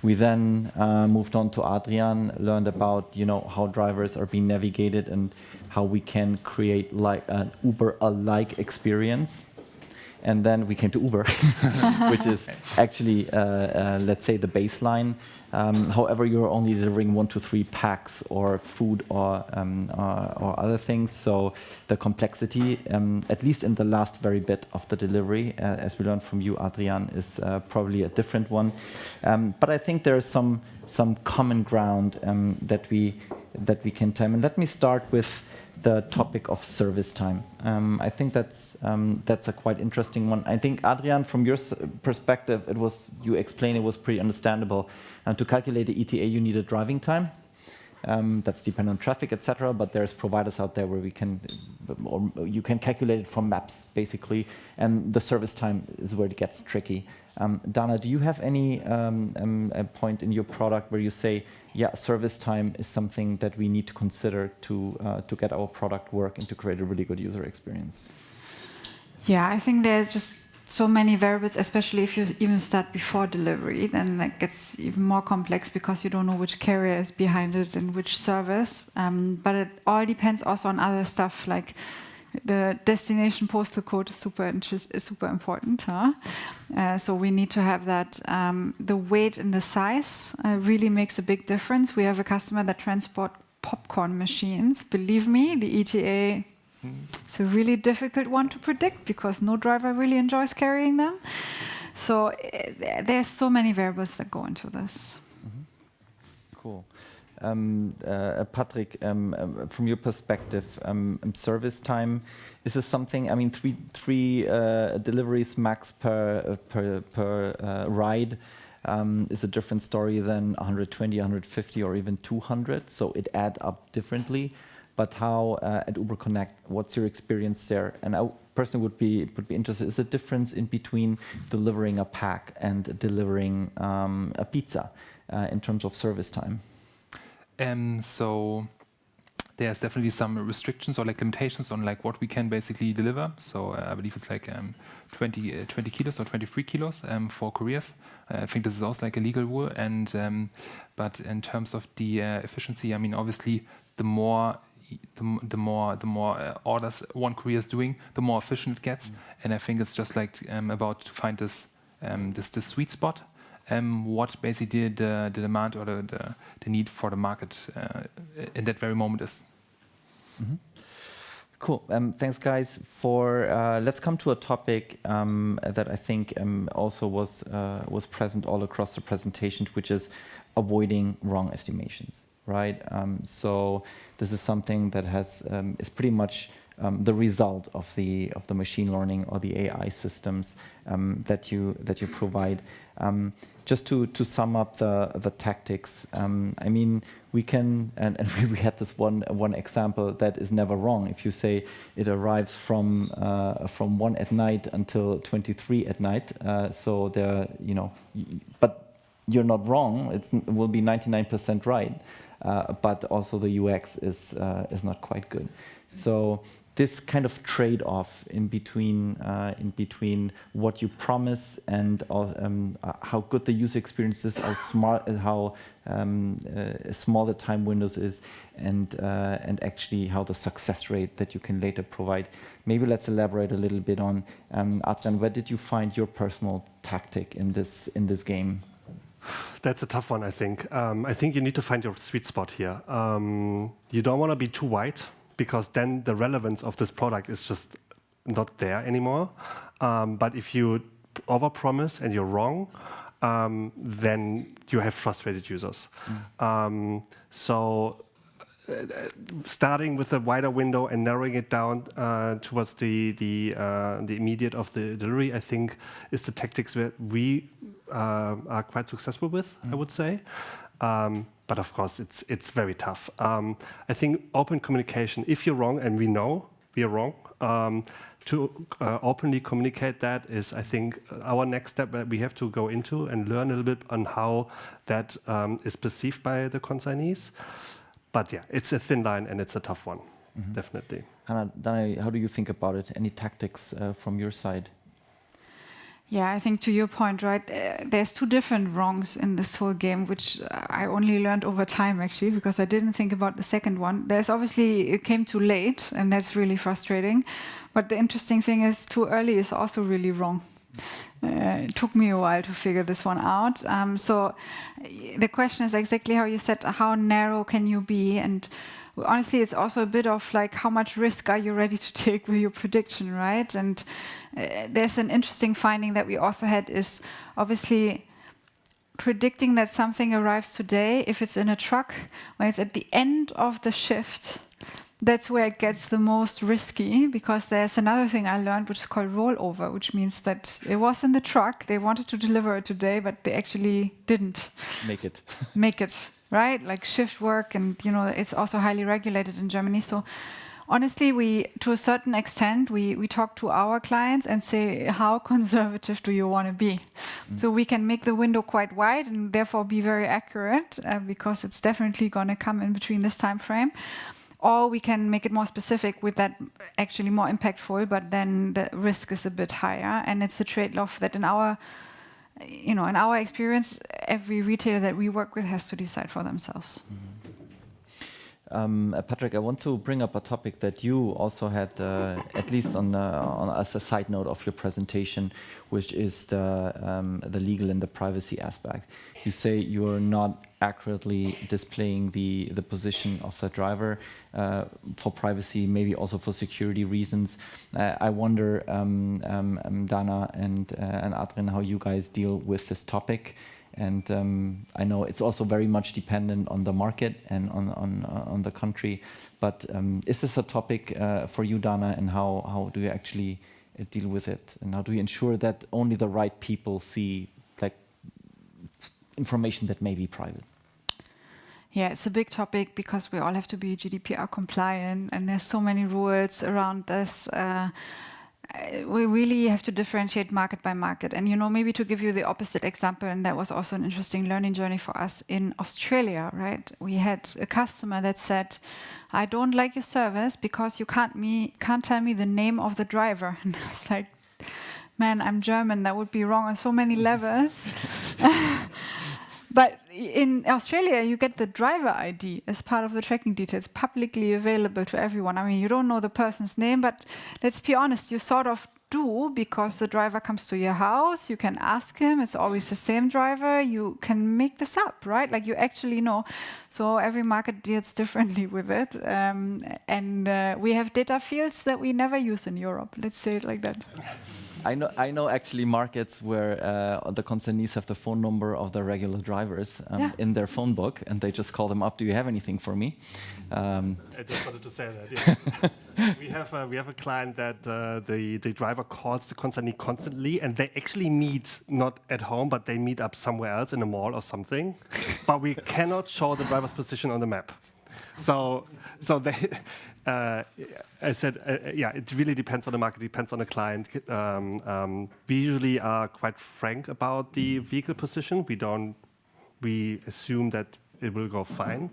S1: We then moved on to Adrian, learned about how drivers are being navigated and how we can create an Uber-alike experience. And then we came to Uber, which is actually, let's say, the baseline. However, you're only delivering 1 to 3 packs or food or other things. So the complexity, at least in the last very bit of the delivery, as we learned from you, Adrian, is probably a different one. But I think there is some common ground that we can tell. And let me start with the topic of service time. I think that's a quite interesting one. I think, Adrian, from your perspective, you explained it was pretty understandable. To calculate the ETA, you need a driving time. That's dependent on traffic, etc. But there's providers out there where you can calculate it from maps, basically. And the service time is where it gets tricky. Dana, do you have any a point in your product where you say, yeah, service time is something that we need to consider to get our product work and to create a really good user experience?
S2: Yeah, I think there's just so many variables, especially if you even start before delivery, then that gets even more complex because you don't know which carrier is behind it and which service. But it all depends also on other stuff, like the destination postal code is super important. So we need to have that. The weight and the size really makes a big difference. We have a customer that transport popcorn machines. Believe me, the ETA is a really difficult one to predict because no driver really enjoys carrying them. So there's so many variables that go into this.
S1: Cool. Patrick, from your perspective, service time, is this something, I mean, three deliveries max per ride is a different story than 120, 150, or even 200, so it adds up differently. But how, at Uber Connect, what's your experience there? And I personally would be interested, is there a difference in between delivering a pack and delivering a pizza in terms of service time?
S12: So there's definitely some restrictions or limitations on what we can basically deliver. So I believe it's 20 kilos or 23 kilos for couriers. I think this is also a legal rule. And but in terms of the efficiency, I mean, obviously the more orders one courier is doing, the more efficient it gets. And I think it's just about to find this sweet spot. What basically the demand or the need for the market in that very moment is.
S1: Cool. Thanks, guys. Let's come to a topic that I think also was present all across the presentation, which is avoiding wrong estimations. Right. So this is something that is pretty much the result of the machine learning or the AI systems that you provide. Just to sum up the tactics, I mean, we can, and we had this one example that is never wrong. If you say it arrives from 1 at night until 23 at night, so there, but you're not wrong. It will be 99% right, but also the UX is not quite good. So this kind of trade-off in between what you promise and how good the user experience is, how small the time windows is, and actually how the success rate that you can later provide. Maybe let's elaborate a little bit on Adrian. Where did you find your personal tactic in this game?
S7: That's a tough one, I think. I think you need to find your sweet spot here. You don't want to be too wide, because then the relevance of this product is just not there anymore. But if you overpromise and you're wrong, then you have frustrated users. So starting with a wider window and narrowing it down towards the immediate of the delivery, I think is the tactics that we are quite successful with, I would say. But of course, it's very tough. I think open communication, if you're wrong, and we know we are wrong, to openly communicate that is, I think, our next step that we have to go into and learn a little bit on how that is perceived by the consignees. But yeah, it's a thin line and it's a tough one, definitely.
S1: Dana, how do you think about it? Any tactics from your side?
S2: Yeah, I think to your point, right, there's two different wrongs in this whole game, which I only learned over time, actually, because I didn't think about the second one. There's obviously, it came too late, and that's really frustrating. But the interesting thing is, too early is also really wrong. It took me a while to figure this one out. So the question is exactly how you said, how narrow can you be? And honestly, it's also a bit of like, how much risk are you ready to take with your prediction, right? And there's an interesting finding that we also had is obviously predicting that something arrives today, if it's in a truck, when it's at the end of the shift, that's where it gets the most risky, because there's another thing I learned which is called rollover, which means that it was in the truck, they wanted to deliver it today, but they actually didn't make it. Right, like shift work, and it's also highly regulated in Germany. So honestly, we, to a certain extent, we talk to our clients and say, how conservative do you want to be? So we can make the window quite wide and therefore be very accurate, because it's definitely going to come in between this time frame. Or we can make it more specific with that actually more impactful, but then the risk is a bit higher. And it's a trade-off that in our experience, every retailer that we work with has to decide for themselves.
S1: Patrick, I want to bring up a topic that you also had, at least on as a side note of your presentation, which is the legal and the privacy aspect. You say you're not accurately displaying the position of the driver for privacy, maybe also for security reasons. I wonder, Dana and Adrian, how you guys deal with this topic. And I know it's also very much dependent on the market and on the country. But is this a topic for you, Dana, and how do you actually deal with it? And how do you ensure that only the right people see like information that may be private?
S2: Yeah, it's a big topic because we all have to be GDPR compliant, and there's so many rules around this. We really have to differentiate market by market. And, maybe to give you the opposite example, and that was also an interesting learning journey for us in Australia, right? We had a customer that said, I don't like your service because you can't tell me the name of the driver. And I was like, man, I'm German. That would be wrong on so many levels. But in Australia, you get the driver ID as part of the tracking details, publicly available to everyone. I mean, you don't know the person's name, but let's be honest, you sort of do, because the driver comes to your house, you can ask him, it's always the same driver, you can make this up, right? Like you actually know. So every market deals differently with it. And we have data fields that we never use in Europe, let's say it like that.
S1: I know actually markets where the concernees have the phone number of the regular drivers in their phone book, and they just call them up. Do you have anything for me?
S7: I just wanted to say that. Yeah. we have a client that the driver calls the concernee constantly, and they actually meet not at home, but they meet up somewhere else in a mall or something. But we cannot show the driver's position on the map. So they. I said, yeah, it really depends on the market, depends on the client. We usually are quite frank about the vehicle position. We assume that it will go fine,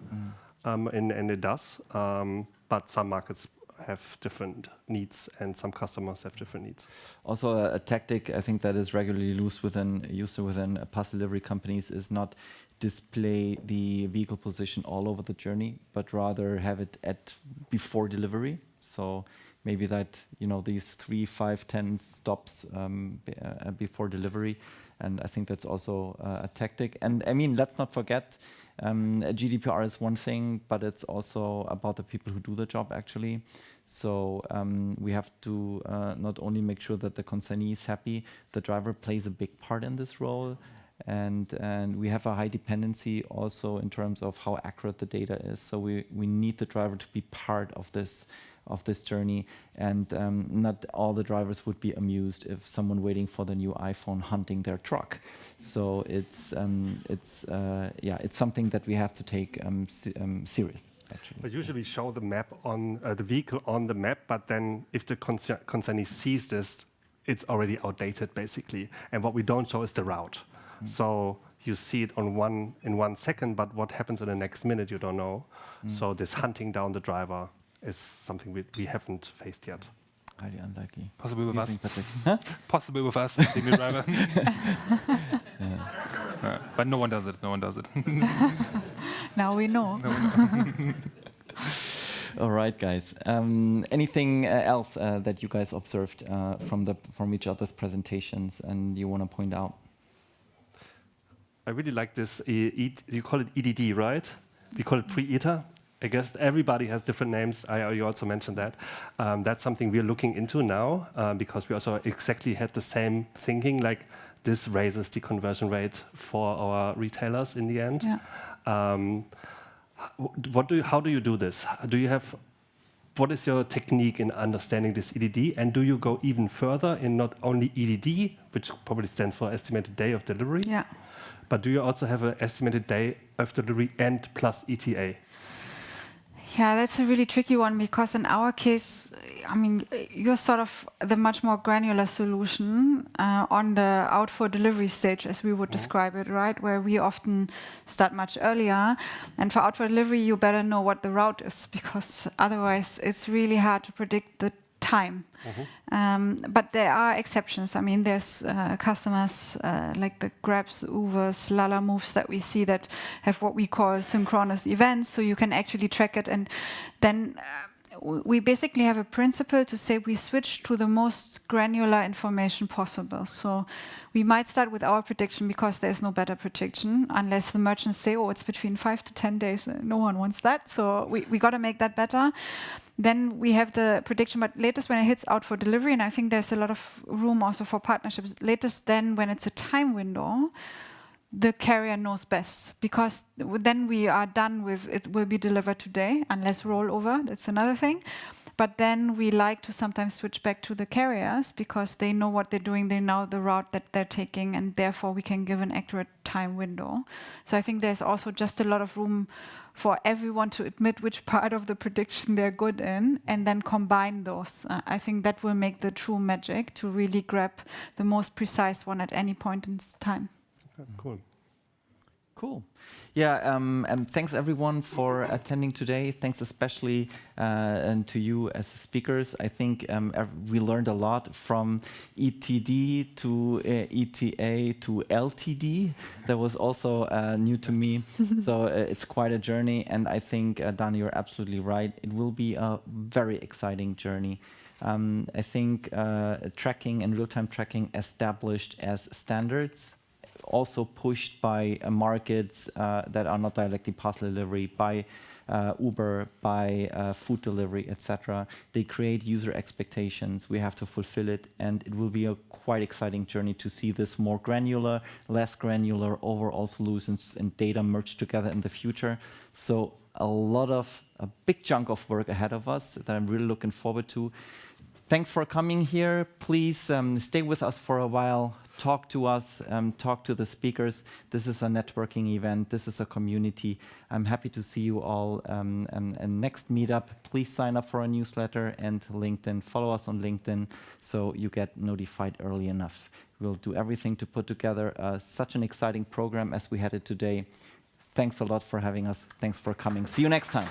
S7: and it does. But some markets have different needs, and some customers have different needs.
S1: Also, a tactic I think that is regularly used within parcel delivery companies is not display the vehicle position all over the journey, but rather have it before delivery. So maybe that these 3, 5, 10 stops before delivery, and I think that's also a tactic. And I mean, let's not forget, GDPR is one thing, but it's also about the people who do the job actually. So we have to not only make sure that the concernee is happy, the driver plays a big part in this role. And we have a high dependency also in terms of how accurate the data is. So we need the driver to be part of this journey, and not all the drivers would be amused if someone waiting for the new iPhone hunting their truck. So it's something that we have to take serious. Actually.
S7: But usually we show the map on the vehicle on the map, but then if the concernee sees this, it's already outdated basically. And what we don't show is the route. So you see it in 1 second, but what happens in the next minute you don't know. So this hunting down the driver is something we haven't faced yet.
S1: Highly unlikely.
S12: Possibly with us.
S7: Huh?
S12: Possibly with us, being the driver. But no one does it. No one does it.
S2: Now we know.
S1: All right, guys. Anything else that you guys observed from each other's presentations and you want to point out?
S7: I really like this, you call it EDD, right? We call it pre-ETA. I guess everybody has different names. You also mentioned that. That's something we're looking into now because we also exactly had the same thinking, like this raises the conversion rate for our retailers in the end.
S2: Yeah.
S7: How do you do this? What is your technique in understanding this EDD? And do you go even further in not only EDD, which probably stands for estimated day of delivery, but do you also have an estimated day of delivery and plus ETA?
S2: Yeah, that's a really tricky one because in our case, I mean, you're sort of the much more granular solution on the out for delivery stage, as we would describe it, right? Where we often start much earlier. And for out for delivery, you better know what the route is because otherwise it's really hard to predict the time. But there are exceptions. I mean, there's customers like the Grabs, the Ubers, Lala Moves that we see that have what we call synchronous events, so you can actually track it. And then we basically have a principle to say we switch to the most granular information possible. So we might start with our prediction because there's no better prediction unless the merchants say, oh, it's between 5 to 10 days. No one wants that. So we got to make that better. Then we have the prediction, but latest when it hits out for delivery, and I think there's a lot of room also for partnerships, latest then when it's a time window, the carrier knows best, because then we are done with it will be delivered today, unless rollover, that's another thing. But then we like to sometimes switch back to the carriers because they know what they're doing, they know the route that they're taking, and therefore we can give an accurate time window. So I think there's also just a lot of room for everyone to admit which part of the prediction they're good in and then combine those. I think that will make the true magic to really grab the most precise one at any point in time.
S7: Cool.
S1: Cool. Yeah, and thanks everyone for attending today. Thanks especially and to you as speakers. I think we learned a lot from ETD to ETA to LTD. That was also new to me. So it's quite a journey. And I think, Dani, you're absolutely right. It will be a very exciting journey I think tracking and real-time tracking established as standards, also pushed by markets that are not directly parcel delivery, by Uber, by food delivery, etc. They create user expectations. We have to fulfill it, and it will be a quite exciting journey to see this more granular, less granular overall solutions and data merged together in the future. So a big chunk of work ahead of us that I'm really looking forward to. Thanks for coming here. Please stay with us for a while. Talk to us, talk to the speakers. This is a networking event. This is a community. I'm happy to see you all. And next meetup, please sign up for our newsletter and LinkedIn. Follow us on LinkedIn so you get notified early enough. We'll do everything to put together such an exciting program as we had it today. Thanks a lot for having us. Thanks for coming. See you next time.